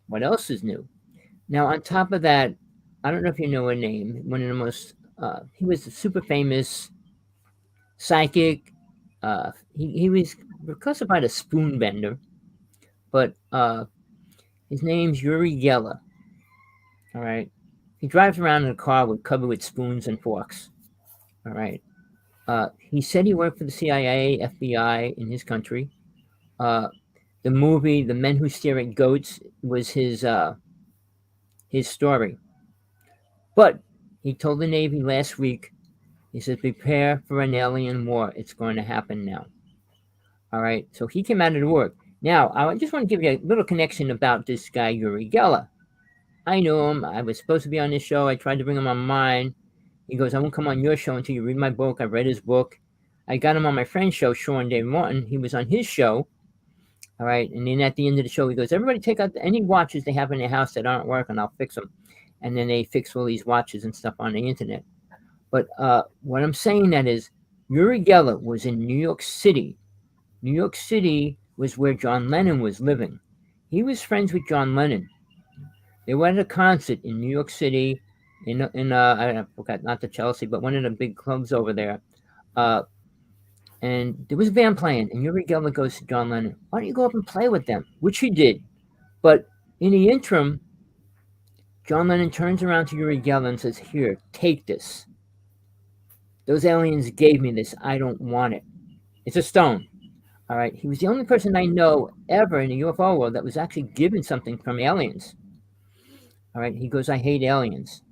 What else is new? Now, on top of that, I don't know if you know her name. One of the most, he was a super famous psychic. He was classified as spoon bender, but his name's Yuri Geller. All right, he drives around in a car covered with spoons and forks. All right. He said he worked for the CIA, FBI in his country. Uh, the movie "The Men Who Stare at Goats" was his story. But he told the Navy last week. He said, "Prepare for an alien war. It's going to happen now." All right. So he came out of the work. Now, I just want to give you a little connection about this guy Yuri Geller. I knew him. I was supposed to be on this show. I tried to bring him on mine. He goes, "I won't come on your show until you read my book." I read his book. I got him on my friend's show, Sean Dave Martin. He was on his show. All right. And then at the end of the show, he goes, "Everybody take out any watches they have in their house that aren't working. I'll fix them." And then they fix all these watches and stuff on the internet. But what I'm saying that is Yuri Geller was in New York City. New York City was where John Lennon was living. He was friends with John Lennon. They were at a concert in New York City, in I forgot, not the Chelsea, but one of the big clubs over there. And there was a band playing, and Yuri Geller goes to John Lennon, "Why don't you go up and play with them?" Which he did. But in the interim, John Lennon turns around to Yuri Geller and says, "Here, take this. Those aliens gave me this. I don't want it. It's a stone." All right. He was the only person I know ever in the UFO world that was actually given something from aliens. All right. He goes, "I hate aliens."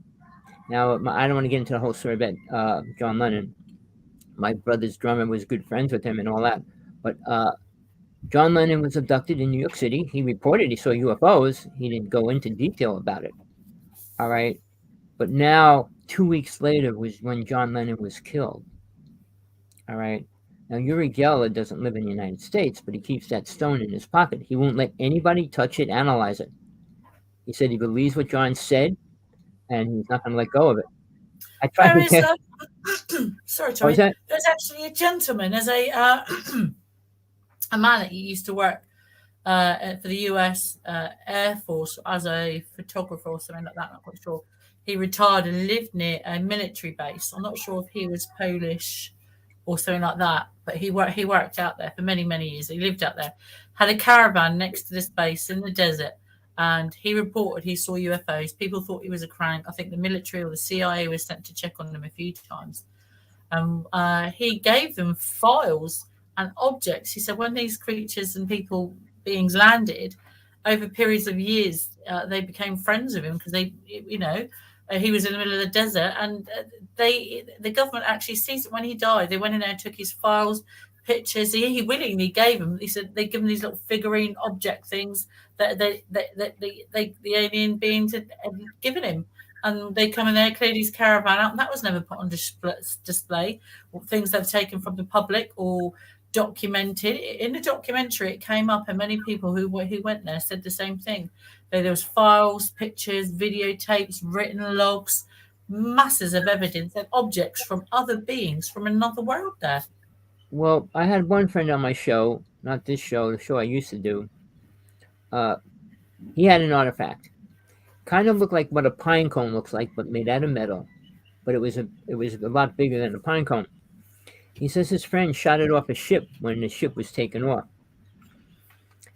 Now, I don't want to get into the whole story about John Lennon. My brother's drummer was good friends with him and all that. But John Lennon was abducted in New York City. He reported he saw UFOs. He didn't go into detail about it. All right. But now, 2 weeks later was when John Lennon was killed. All right. Now, Yuri Geller doesn't live in the United States, but he keeps that stone in his pocket. He won't let anybody touch it, analyze it. He said he believes what John said, and he's not going to let go of it. I tried There to is tell. sorry, What was Tommy. that? There's actually a gentleman, there's a man that used to work for the US Air Force as a photographer or something like that. I'm not quite sure. He retired and lived near a military base. I'm not sure if he was Polish or something like that, but he worked out there for many, many years. He lived out there, had a caravan next to this base in the desert, and he reported he saw UFOs. People thought he was a crank. I think the military or the CIA was sent to check on him a few times. He gave them files and objects. He said when these creatures and beings landed, over periods of years, they became friends with him because he was in the middle of the desert, and the government actually seized it when he died. They went in there and took his files, pictures. He willingly gave them. He said they give him these little figurine object things that the alien beings had given him. And they come in there, clear his caravan out, and that was never put on display. Or things they've taken from the public or documented. In the documentary, it came up, and many people who went there said the same thing. There was files, pictures, videotapes, written logs, masses of evidence and objects from other beings from another world there. Well, I had one friend on my show, not this show, the show I used to do. He had an artifact. Kind of looked like what a pine cone looks like, but made out of metal. But it was a lot bigger than a pine cone. He says his friend shot it off a ship when the ship was taken off.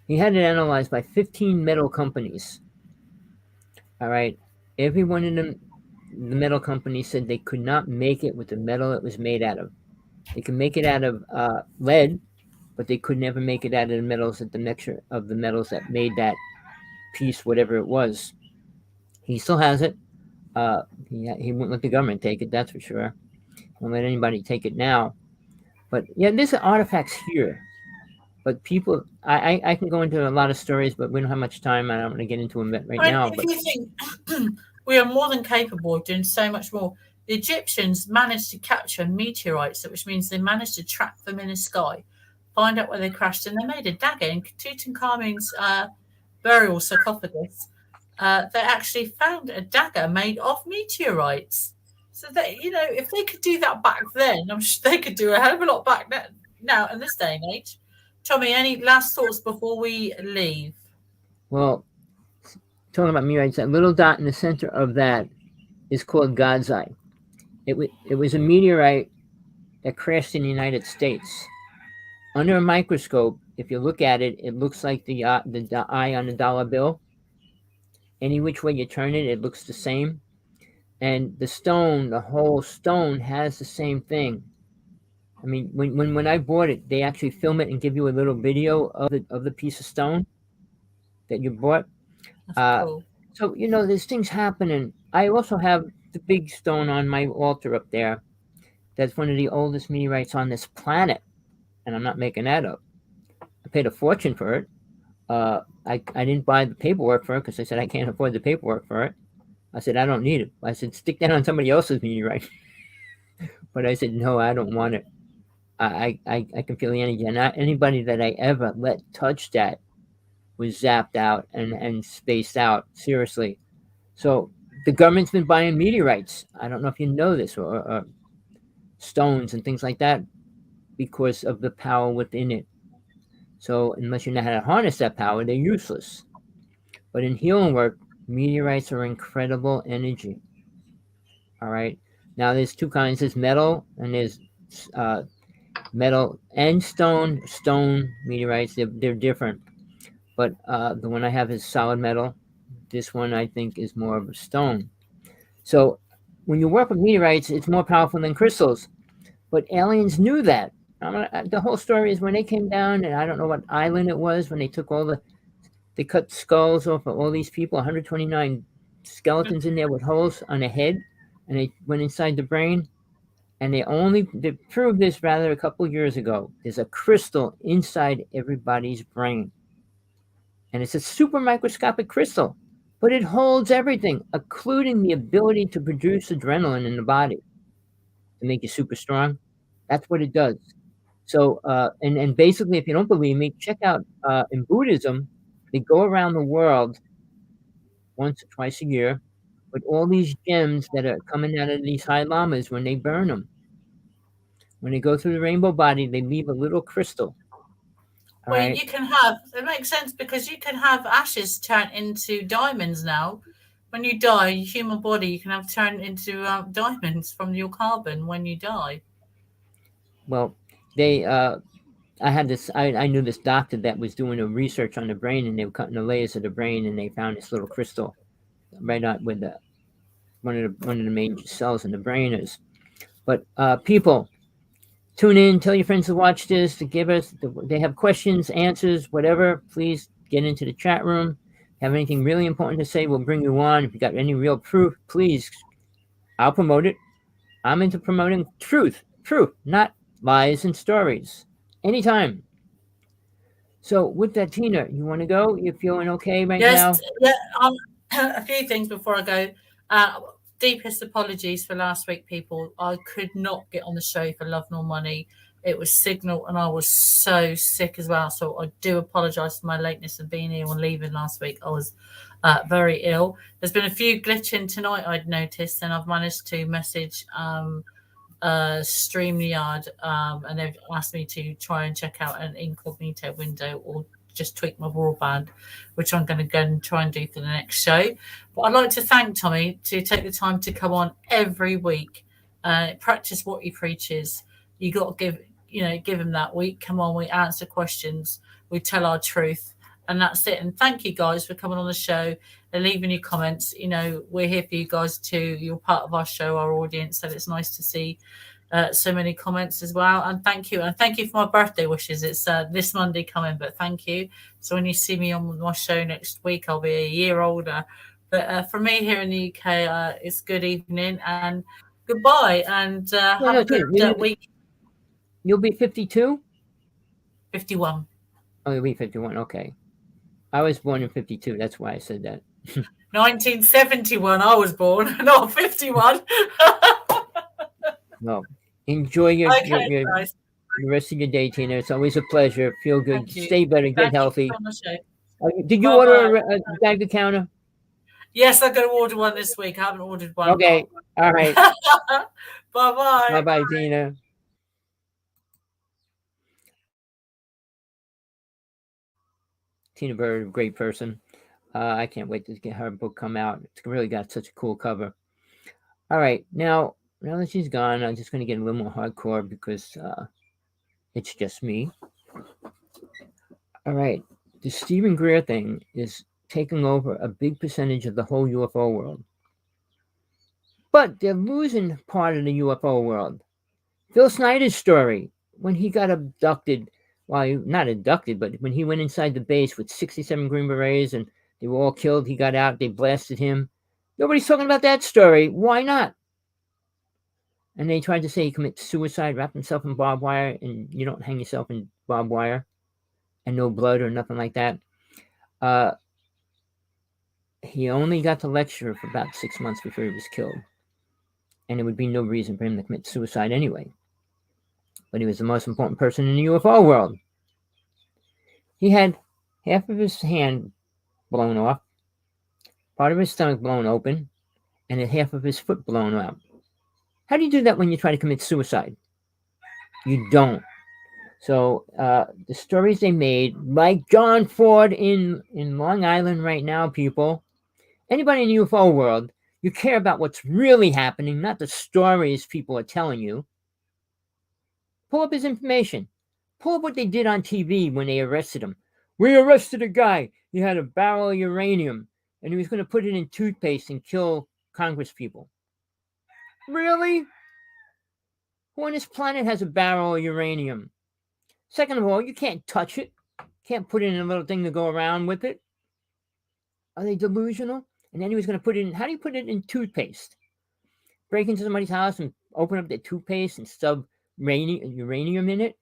He had it analyzed by 15 metal companies. All right. Every one of them, the metal companies said they could not make it with the metal it was made out of. They could make it out of lead, but they could never make it out of the metals, the mixture of the metals that made that piece, whatever it was. He still has it. He wouldn't let the government take it, that's for sure. He won't let anybody take it now. But yeah, there's artifacts here. But people, I can go into a lot of stories, but we don't have much time. I don't want to get into them right now. If you think we are more than capable of doing so much more, the Egyptians managed to capture meteorites, which means they managed to track them in the sky, find out where they crashed, and they made a dagger in Tutankhamun's burial sarcophagus. They actually found a dagger made of meteorites. So they, if they could do that back then, I'm sure they could do a hell of a lot back now in this day and age. Tommy, any last thoughts before we leave? Well, talking about meteorites, that little dot in the center of that is called God's Eye. It was a meteorite that crashed in the United States. Under a microscope, if you look at it, it looks like the eye on a dollar bill. Any which way you turn it, it looks the same. And the whole stone has the same thing. I mean, when I bought it, they actually film it and give you a little video of the piece of stone that you bought. That's Uh, cool. so there's things happening. I also have the big stone on my altar up there. That's one of the oldest meteorites on this planet, and I'm not making that up. I paid a fortune for it. I didn't buy the paperwork for it because I said I can't afford the paperwork for it. I said I don't need it. I said stick that on somebody else's meteorite. But I said no, I don't want it. I can feel the energy, and anybody that I ever let touch that was zapped out and spaced out, seriously. So the government's been buying meteorites. I don't know if you know this, or stones and things like that, because of the power within it. So unless you know how to harness that power, they're useless. But in healing work, meteorites are incredible energy. All right. Now there's two kinds. There's metal and there's metal and stone meteorites. They're different. But the one I have is solid metal. This one I think is more of a stone. So when you work with meteorites, it's more powerful than crystals. But aliens knew that. The whole story is when they came down, and I don't know what island it was, when they took they cut skulls off of all these people, 129 skeletons in there with holes on the head, and they went inside the brain. And they proved this rather a couple years ago. There's a crystal inside everybody's brain. And it's a super microscopic crystal, but it holds everything, including the ability to produce adrenaline in the body to make you super strong. That's what it does. So, and basically, if you don't believe me, check out in Buddhism, they go around the world once or twice a year with all these gems that are coming out of these high lamas when they burn them. When they go through the rainbow body, they leave a little crystal. All Well, right. you can have, it makes sense because you can have ashes turn into diamonds now. When you die, your human body, you can have turned into diamonds from your carbon when you die. Well, they I had this. I knew this doctor that was doing a research on the brain, and they were cutting the layers of the brain, and they found this little crystal right out with the one of the main cells in the brain is. But people, tune in. Tell your friends to watch this. To give us, they have questions, answers, whatever. Please get into the chat room. Have anything really important to say? We'll bring you on. If you got any real proof, please. I'll promote it. I'm into promoting truth, not lies and stories. Anytime. So with that, Tina, you want to go? You're feeling okay right Yes, now? yeah. A few things before I go. Deepest apologies for last week, people. I could not get on the show for love nor money. It was signal, and I was so sick as well. So I do apologise for my lateness and being here and leaving last week. I was very ill. There's been a few glitching tonight I'd noticed, and I've managed to message StreamYard, and they've asked me to try and check out an incognito window or just tweak my broadband, which I'm going to go and try and do for the next show. But I'd like to thank Tommy to take the time to come on every week, practice what he preaches. You got to give him that week. Come on, we answer questions, we tell our truth, and that's it. And thank you guys for coming on the show and leaving your comments. We're here for you guys too. You're part of our show, our audience, so it's nice to see so many comments as well. And thank you for my birthday wishes. It's this Monday coming, but thank you. So when you see me on my show next week, I'll be a year older. But for me here in the UK, it's good evening and goodbye, and have a good week. You'll be 52? 51. Oh, you'll be 51. Okay. I was born in 52. That's why I said that. 1971 I was born, not 51. Well, enjoy your rest of your day, Tina. It's always a pleasure. Feel good. Stay better. Get healthy. Did you order a Geiger counter? Yes, I'm going to order one this week. I haven't ordered one, Okay. All right. but Bye bye-bye. bye, Tina. Tina Bird, great person. I can't wait to get her book come out. It's really got such a cool cover. All right, now that she's gone, I'm just going to get a little more hardcore because it's just me. All right, the Stephen Greer thing is taking over a big percentage of the whole UFO world. But they're losing part of the UFO world. Phil Snyder's story, when he got abducted, well, not abducted, but when he went inside the base with 67 Green Berets and they were all killed, he got out, they blasted him. Nobody's talking about that story. Why not? And they tried to say he committed suicide, wrapped himself in barbed wire, and you don't hang yourself in barbed wire, and no blood or nothing like that. He only got to lecture for about 6 months before he was killed. And there would be no reason for him to commit suicide anyway. But he was the most important person in the UFO world. He had half of his hand blown off, part of his stomach blown open, and half of his foot blown out. How do you do that when you try to commit suicide? You don't. So the stories they made, like John Ford in Long Island right now, people, anybody in the UFO world, you care about what's really happening, not the stories people are telling you. Pull up his information. Pull up what they did on TV when they arrested him. We arrested a guy. He had a barrel of uranium, and he was going to put it in toothpaste and kill Congress people. Really? Who on this planet has a barrel of uranium? Second of all, you can't touch it. Can't put it in a little thing to go around with it. Are they delusional? And then he was going to put it in. How do you put it in toothpaste? Break into somebody's house and open up their toothpaste and stuff uranium in it?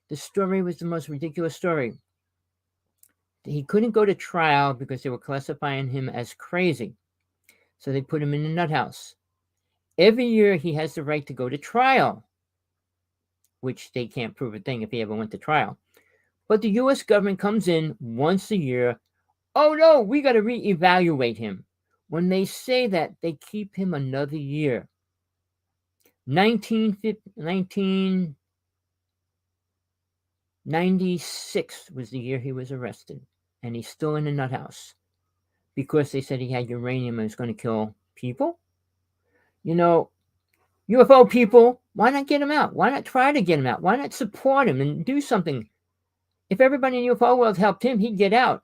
The story was the most ridiculous story. He couldn't go to trial because they were classifying him as crazy. So they put him in the nut house. Every year he has the right to go to trial, which they can't prove a thing if he ever went to trial. But the U.S. government comes in once a year. Oh no, we got to reevaluate him. When they say that, they keep him another year. 1996 was the year he was arrested, and he's still in the nut house because they said he had uranium and was going to kill people. You know, UFO people, why not get him out? Why not try to get him out? Why not support him and do something? If everybody in the UFO world helped him, he'd get out.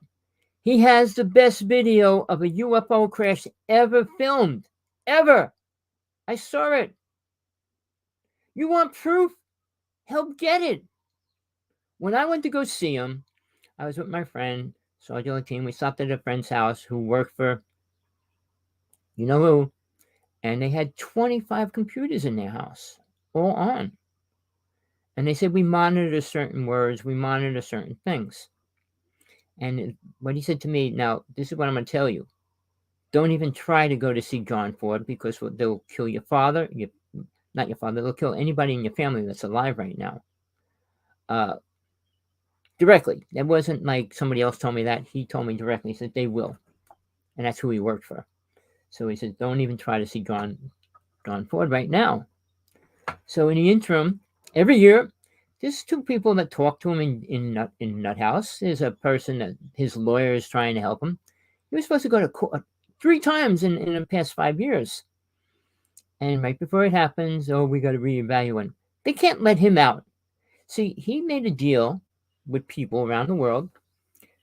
He has the best video of a UFO crash ever filmed. Ever. I saw it. You want proof? Help get it. When I went to go see him, I was with my friend, Sergeant Team. We stopped at a friend's house who worked for, you know who, and they had 25 computers in their house, all on. And they said, we monitor certain words, we monitor certain things. And what he said to me, now, this is what I'm going to tell you. Don't even try to go to see John Ford because they'll kill your father, not your father, they'll kill anybody in your family that's alive right now. Directly. That wasn't like somebody else told me that. He told me directly. He said, they will. And that's who he worked for. So he said, don't even try to see John Ford right now. So in the interim, every year, there's two people that talk to him in Nut House. There's a person that his lawyer is trying to help him. He was supposed to go to court 3 times in the past 5 years. And right before it happens, we got to reevaluate. They can't let him out. See, he made a deal with people around the world.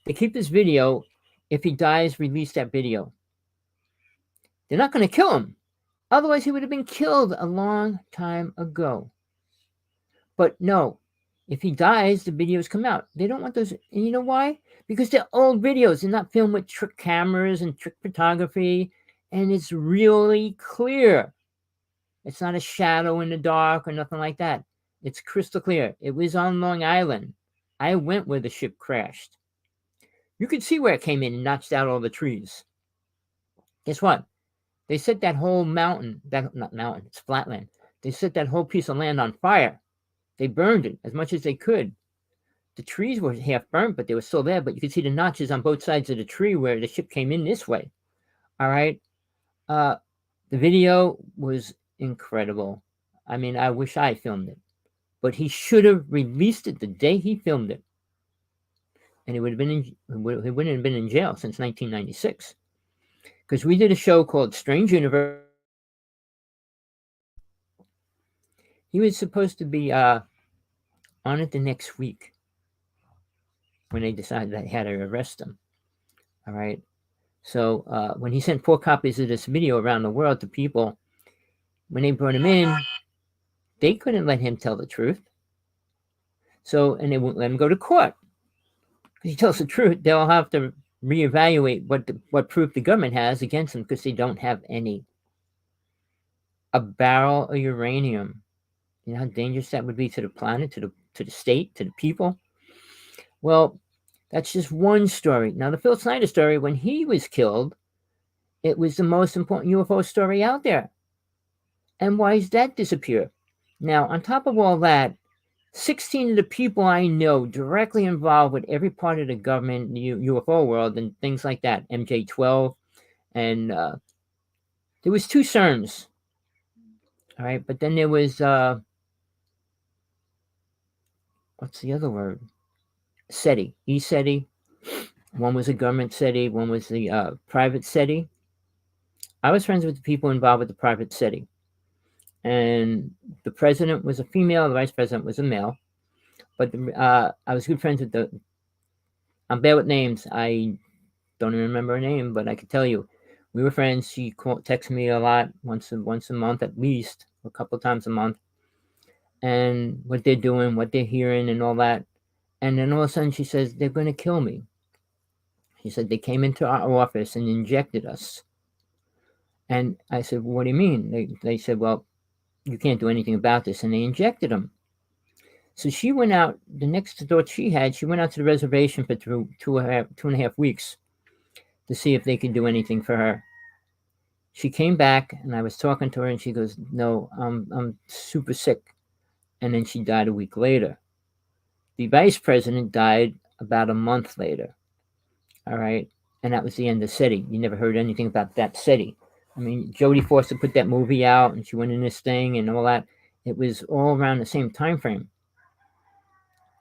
They keep this video. If he dies, release that video. They're not going to kill him. Otherwise, he would have been killed a long time ago. But no, if he dies, the videos come out. They don't want those. And you know why? Because they're old videos. They're not filmed with trick cameras and trick photography. And it's really clear. It's not a shadow in the dark or nothing like that. It's crystal clear. It was on Long Island. I went where the ship crashed. You could see where it came in and notched out all the trees. Guess what? They set that whole mountain, not mountain, it's flatland. They set that whole piece of land on fire. They burned it as much as they could. The trees were half burnt, but they were still there. But you could see the notches on both sides of the tree where the ship came in this way. All right. Uh, the video was incredible. I mean, I wish I filmed it, but he should have released it the day he filmed it, and he wouldn't have been in jail since 1996. Because we did a show called Strange Universe. He was supposed to be on it the next week when they decided they had to arrest him. All right. So when he sent 4 copies of this video around the world to people, when they brought him in, they couldn't let him tell the truth. So, and they wouldn't let him go to court. Because he tells the truth, they'll have to reevaluate what proof the government has against him because they don't have any. A barrel of uranium. You know how dangerous that would be to the planet, to the state, to the people? Well, that's just one story. Now, the Phil Snyder story, when he was killed, it was the most important UFO story out there. And why does that disappear? Now, on top of all that, 16 of the people I know directly involved with every part of the government, the UFO world, and things like that, MJ12, and there was 2 CERNs, all right? But then there was, what's the other word? SETI, E-SETI. One was a government SETI, one was the private SETI. I was friends with the people involved with the private SETI. And the president was a female, the vice president was a male. But I was good friends with I'm bad with names. I don't even remember her name, but I could tell you, we were friends. She texted me a lot, once a month at least, a couple of times a month, and what they're doing, what they're hearing, and all that. And then all of a sudden, she says they're going to kill me. She said they came into our office and injected us. And I said, well, what do you mean? They said, well, you can't do anything about this, and they injected him. So she went out. The next thought she had, she went out to the reservation for 2.5 weeks to see if they could do anything for her. She came back, and I was talking to her, and she goes, "No, I'm super sick." And then she died a week later. The vice president died about a month later. All right, and that was the end of SETI. You never heard anything about that SETI. I mean, Jodie Foster put that movie out, and she went in this thing and all that. It was all around the same time frame.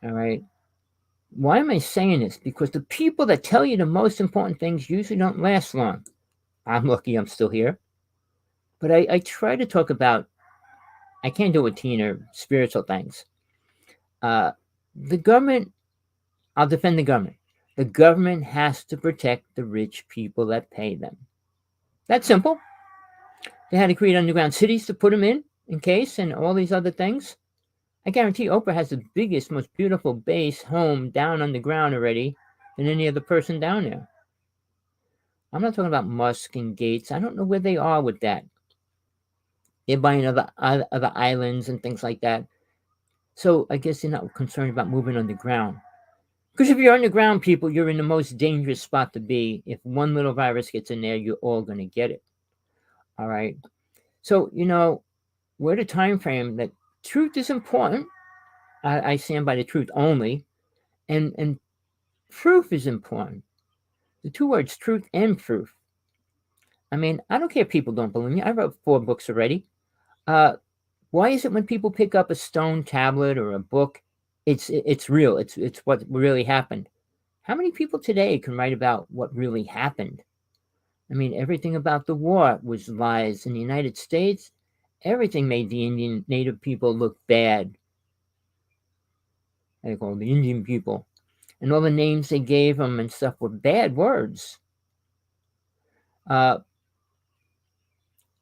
All right. Why am I saying this? Because the people that tell you the most important things usually don't last long. I'm lucky I'm still here. But I try to talk about, I can't do it with teen or spiritual things. The government, I'll defend the government. The government has to protect the rich people that pay them. That's simple. They had to create underground cities to put them in case, and all these other things. I guarantee Oprah has the biggest, most beautiful base home down underground already than any other person down there. I'm not talking about Musk and Gates. I don't know where they are with that. They're buying other islands and things like that. So I guess they're not concerned about moving underground. Because if you're underground, people, you're in the most dangerous spot to be. If one little virus gets in there, you're all going to get it. All right. So, we're at a time frame that truth is important. I stand by the truth only. And proof is important. The 2 words, truth and proof. I mean, I don't care if people don't believe me. I wrote 4 books already. Why is it when people pick up a stone tablet or a book, it's real? It's what really happened. How many people today can write about what really happened? I mean, everything about the war was lies. In the United States, everything made the Indian native people look bad. They call the Indian people. And all the names they gave them and stuff were bad words.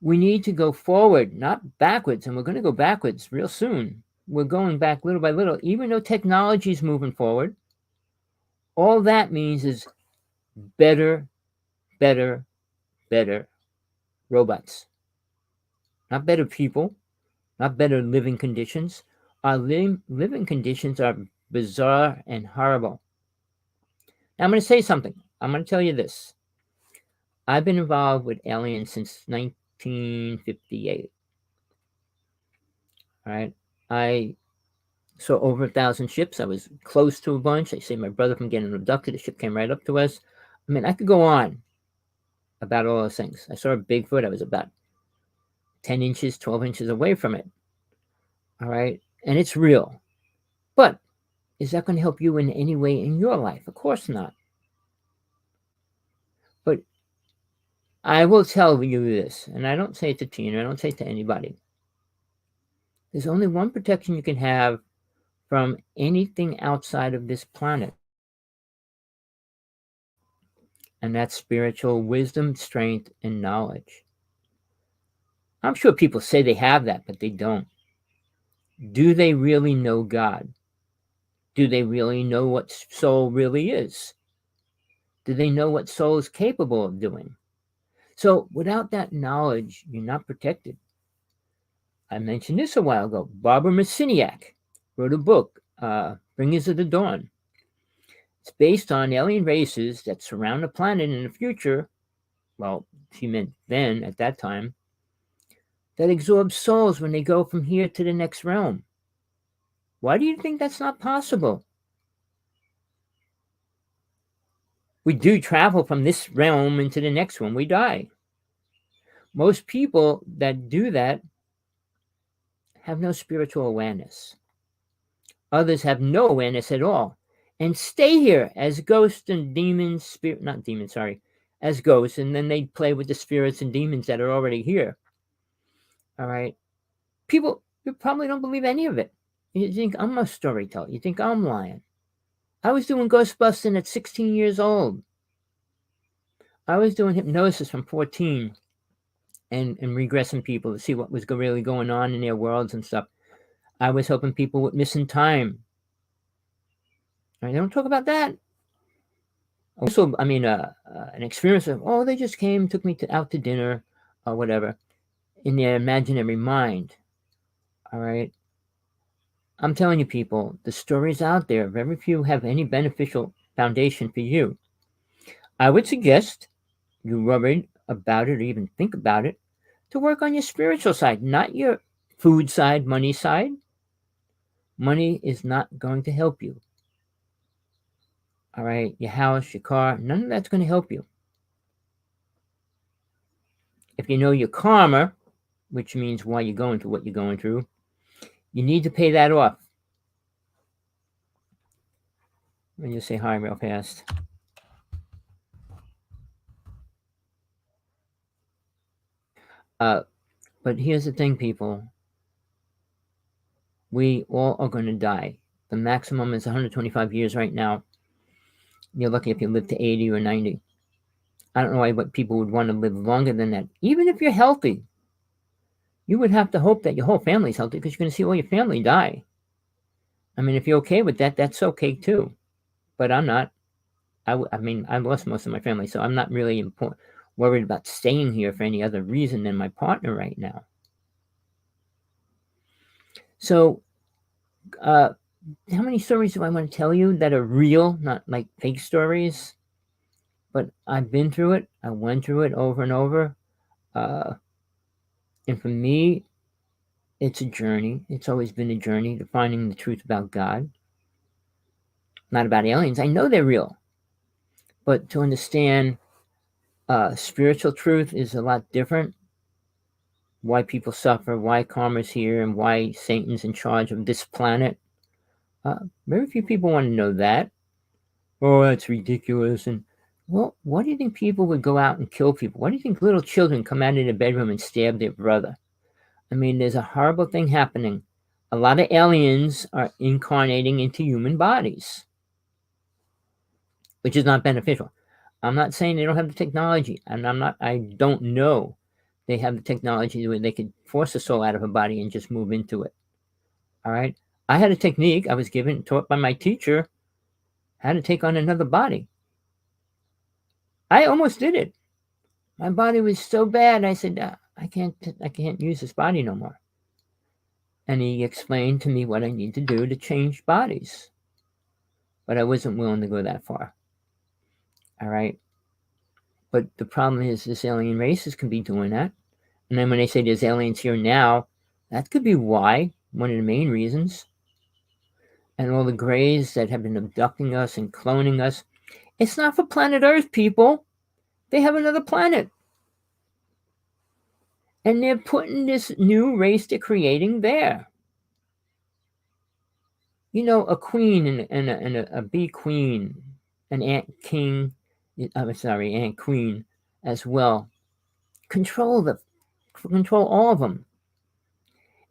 We need to go forward, not backwards, and we're going to go backwards real soon. We're going back little by little, even though technology is moving forward. All that means is better, better, better robots. Not better people, not better living conditions. Our living conditions are bizarre and horrible. Now, I'm going to say something. I'm going to tell you this. I've been involved with aliens since 1958. All right. I saw over 1,000 ships. I was close to a bunch. I saved my brother from getting abducted. The ship came right up to us. I mean, I could go on. about all those things. I saw a Bigfoot. I was about 10 inches, 12 inches away from it. All right. And it's real. But is that going to help you in any way in your life? Of course not. But I will tell you this, and I don't say it to Tina, I don't say it to anybody. There's only one protection you can have from anything outside of this planet, and that's spiritual wisdom, strength, and knowledge. I'm sure people say they have that, but they don't. Do they really know God? Do they really know what soul really is? Do they know what soul is capable of doing? So without that knowledge, you're not protected. I mentioned this a while ago. Barbara Marciniak wrote a book, Bringers of the Dawn. It's based on alien races that surround the planet in the future. Well, she meant then, at that time, that absorb souls when they go from here to the next realm. Why do you think that's not possible? We do travel from this realm into the next when we die. Most people that do that have no spiritual awareness. Others have no awareness at all and stay here as ghosts and demons, not demons, sorry, as ghosts, and then they play with the spirits and demons that are already here. All right. People, you probably don't believe any of it. You think I'm a storyteller. You think I'm lying. I was doing ghost busting at 16 years old. I was doing hypnosis from 14 and regressing people to see what was really going on in their worlds and stuff. I was helping people with missing time. Right, they don't talk about that. Also, I mean, an experience of, oh, they just came, took me out to dinner or whatever in their imaginary mind. All right. I'm telling you, people, the stories out there, very few have any beneficial foundation for you. I would suggest you worry about it or even think about it to work on your spiritual side, not your food side, money side. Money is not going to help you. All right, your house, your car, none of that's going to help you. If you know your karma, which means why you're going through what you're going through, you need to pay that off. Let me just say hi real fast. But here's the thing, people. We all are going to die. The maximum is 125 years right now. You're lucky if you live to 80 or 90. I don't know why people would want to live longer than that. Even if you're healthy, you would have to hope that your whole family's healthy because you're going to see all your family die. I mean, if you're okay with that, that's okay too. But I'm not. I mean, I lost most of my family, so I'm not really worried about staying here for any other reason than my partner right now. So, how many stories do I want to tell you that are real, not like fake stories? But I've been through it. I went through it over and over. And for me, it's a journey. It's always been a journey to finding the truth about God. Not about aliens. I know they're real. But to understand spiritual truth is a lot different. Why people suffer, why karma's here, and why Satan's in charge of this planet. Very few people want to know that. Oh, that's ridiculous. And, well, why do you think people would go out and kill people? Why do you think little children come out of their bedroom and stab their brother? I mean, there's a horrible thing happening. A lot of aliens are incarnating into human bodies, which is not beneficial. I'm not saying they don't have the technology, and I don't know they have the technology where they could force a soul out of a body and just move into it. All right. I had a technique I was taught by my teacher, how to take on another body. I almost did it. My body was so bad. I said, I can't use this body no more. And he explained to me what I need to do to change bodies. But I wasn't willing to go that far. All right. But the problem is this alien races can be doing that. And then when they say there's aliens here now, that could be why, one of the main reasons. And all the grays that have been abducting us and cloning us, it's not for planet Earth, people. They have another planet. And they're putting this new race they're creating there. You know, a queen and a bee queen, an ant king, I'm sorry, ant queen as well. Control all of them.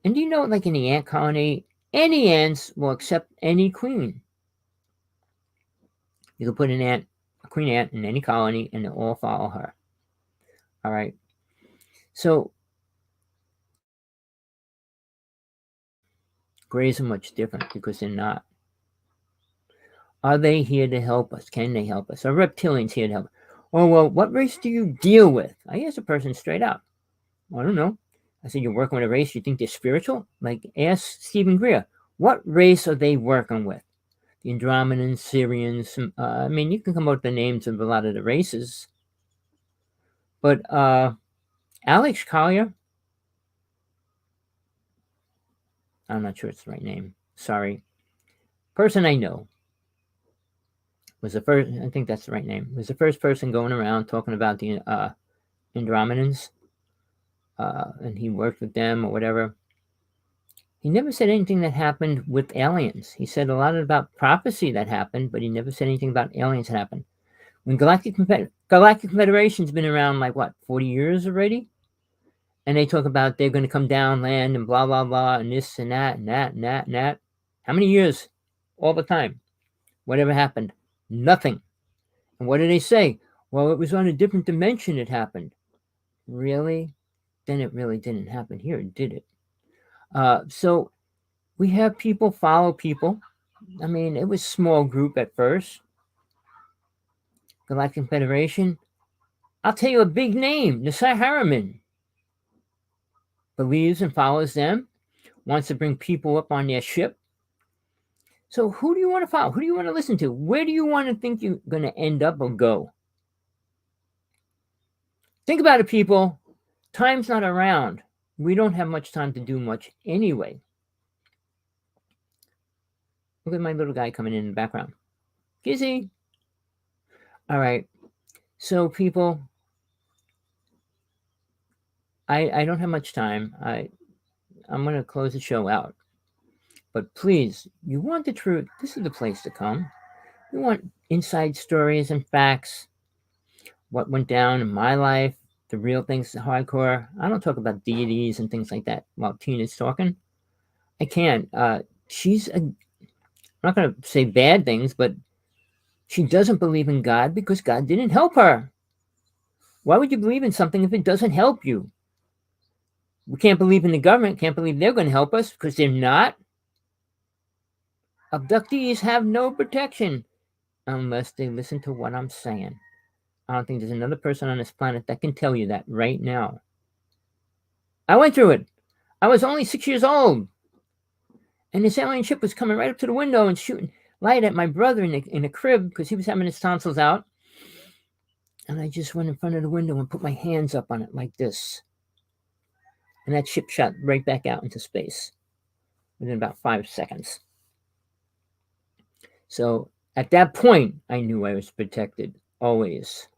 And do you know, like in the ant colony, any ants will accept any queen. You can put a queen ant in any colony, and they'll all follow her. All right. So Greys are much different because they're not. Are they here to help us? Can they help us? Are reptilians here to help? Oh, well, what race do you deal with? I asked a person straight up. I don't know. I said, you're working with a race you think they're spiritual? Like, ask Stephen Greer. What race are they working with? The Andromedans, Syrians. I mean, you can come up with the names of a lot of the races. But Alex Collier, I'm not sure it's the right name. Sorry. Person I know was the first, I think that's the right name, was the first person going around talking about the Andromedans, and he worked with them or whatever. He never said anything that happened with aliens. He said a lot about prophecy that happened, but he never said anything about aliens that happened. When Galactic Confederation's been around like what, 40 years already? And they talk about they're going to come down, land, and blah, blah, blah, and this and that and that and that and that. How many years? All the time. Whatever happened? Nothing. And what did they say? Well, it was on a different dimension it happened. Really? Then it really didn't happen here, did it? So we have people follow people. I mean, it was a small group at first. Galactic Federation. I'll tell you a big name, Nasai Harriman. Believes and follows them, wants to bring people up on their ship. So who do you want to follow? Who do you want to listen to? Where do you want to think you're going to end up or go? Think about it, people. Time's not around. We don't have much time to do much anyway. Look at my little guy coming in the background. Gizzy. All right. So, people, I don't have much time. I'm going to close the show out. But please, you want the truth, this is the place to come. You want inside stories and facts, what went down in my life, the real things, the hardcore. I don't talk about deities and things like that while Tina's talking. I can't. I'm not going to say bad things, but she doesn't believe in God because God didn't help her. Why would you believe in something if it doesn't help you? We can't believe in the government, can't believe they're going to help us because they're not. Abductees have no protection unless they listen to what I'm saying. I don't think there's another person on this planet that can tell you that right now. I went through it. I was only 6 years old. And this alien ship was coming right up to the window and shooting light at my brother in the crib because he was having his tonsils out. And I just went in front of the window and put my hands up on it like this. And that ship shot right back out into space within about 5 seconds. So at that point, I knew I was protected, always.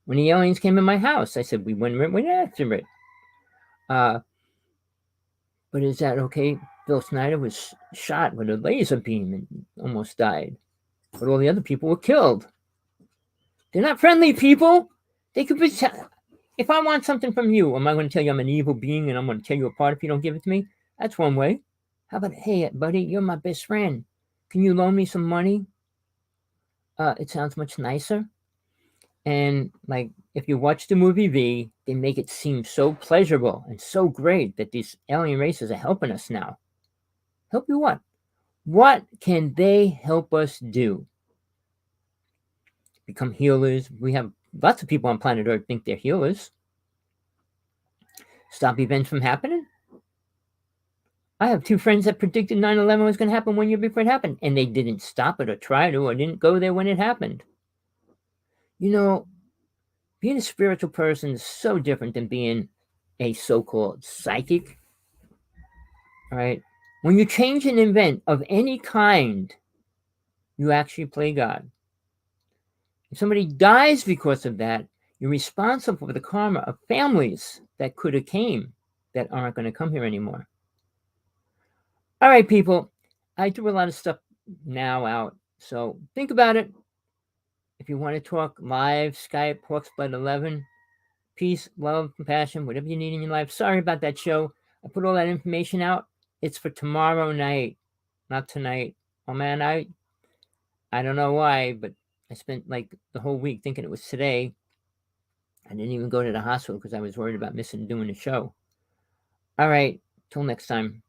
When the aliens came in my house, I said, we went after it. But is that okay? Bill Snyder was shot with a laser beam and almost died. But all the other people were killed. They're not friendly people. They could be. If I want something from you, am I going to tell you I'm an evil being and I'm going to tear you apart if you don't give it to me? That's one way. How about, hey, buddy, you're my best friend. Can you loan me some money? It sounds much nicer. And like, if you watch the movie V, they make it seem so pleasurable and so great that these alien races are helping us now. Help you what? What can they help us do? Become healers. We have lots of people on planet Earth think they're healers. Stop events from happening. I have 2 friends that predicted 9/11 was going to happen 1 year before it happened, and they didn't stop it or try to or didn't go there when it happened. You know, being a spiritual person is so different than being a so-called psychic. All right? When you change an event of any kind, you actually play God. If somebody dies because of that, You're responsible for the karma of families that could have came that aren't going to come here anymore. All right, people. I do a lot of stuff now out, so think about it. If you want to talk live, Skype, Hawksblood 11, peace, love, compassion, whatever you need in your life. Sorry about that show. I put all that information out. It's for tomorrow night, not tonight. Oh man, I don't know why, but I spent like the whole week thinking it was today. I didn't even go to the hospital because I was worried about missing doing the show. All right, till next time.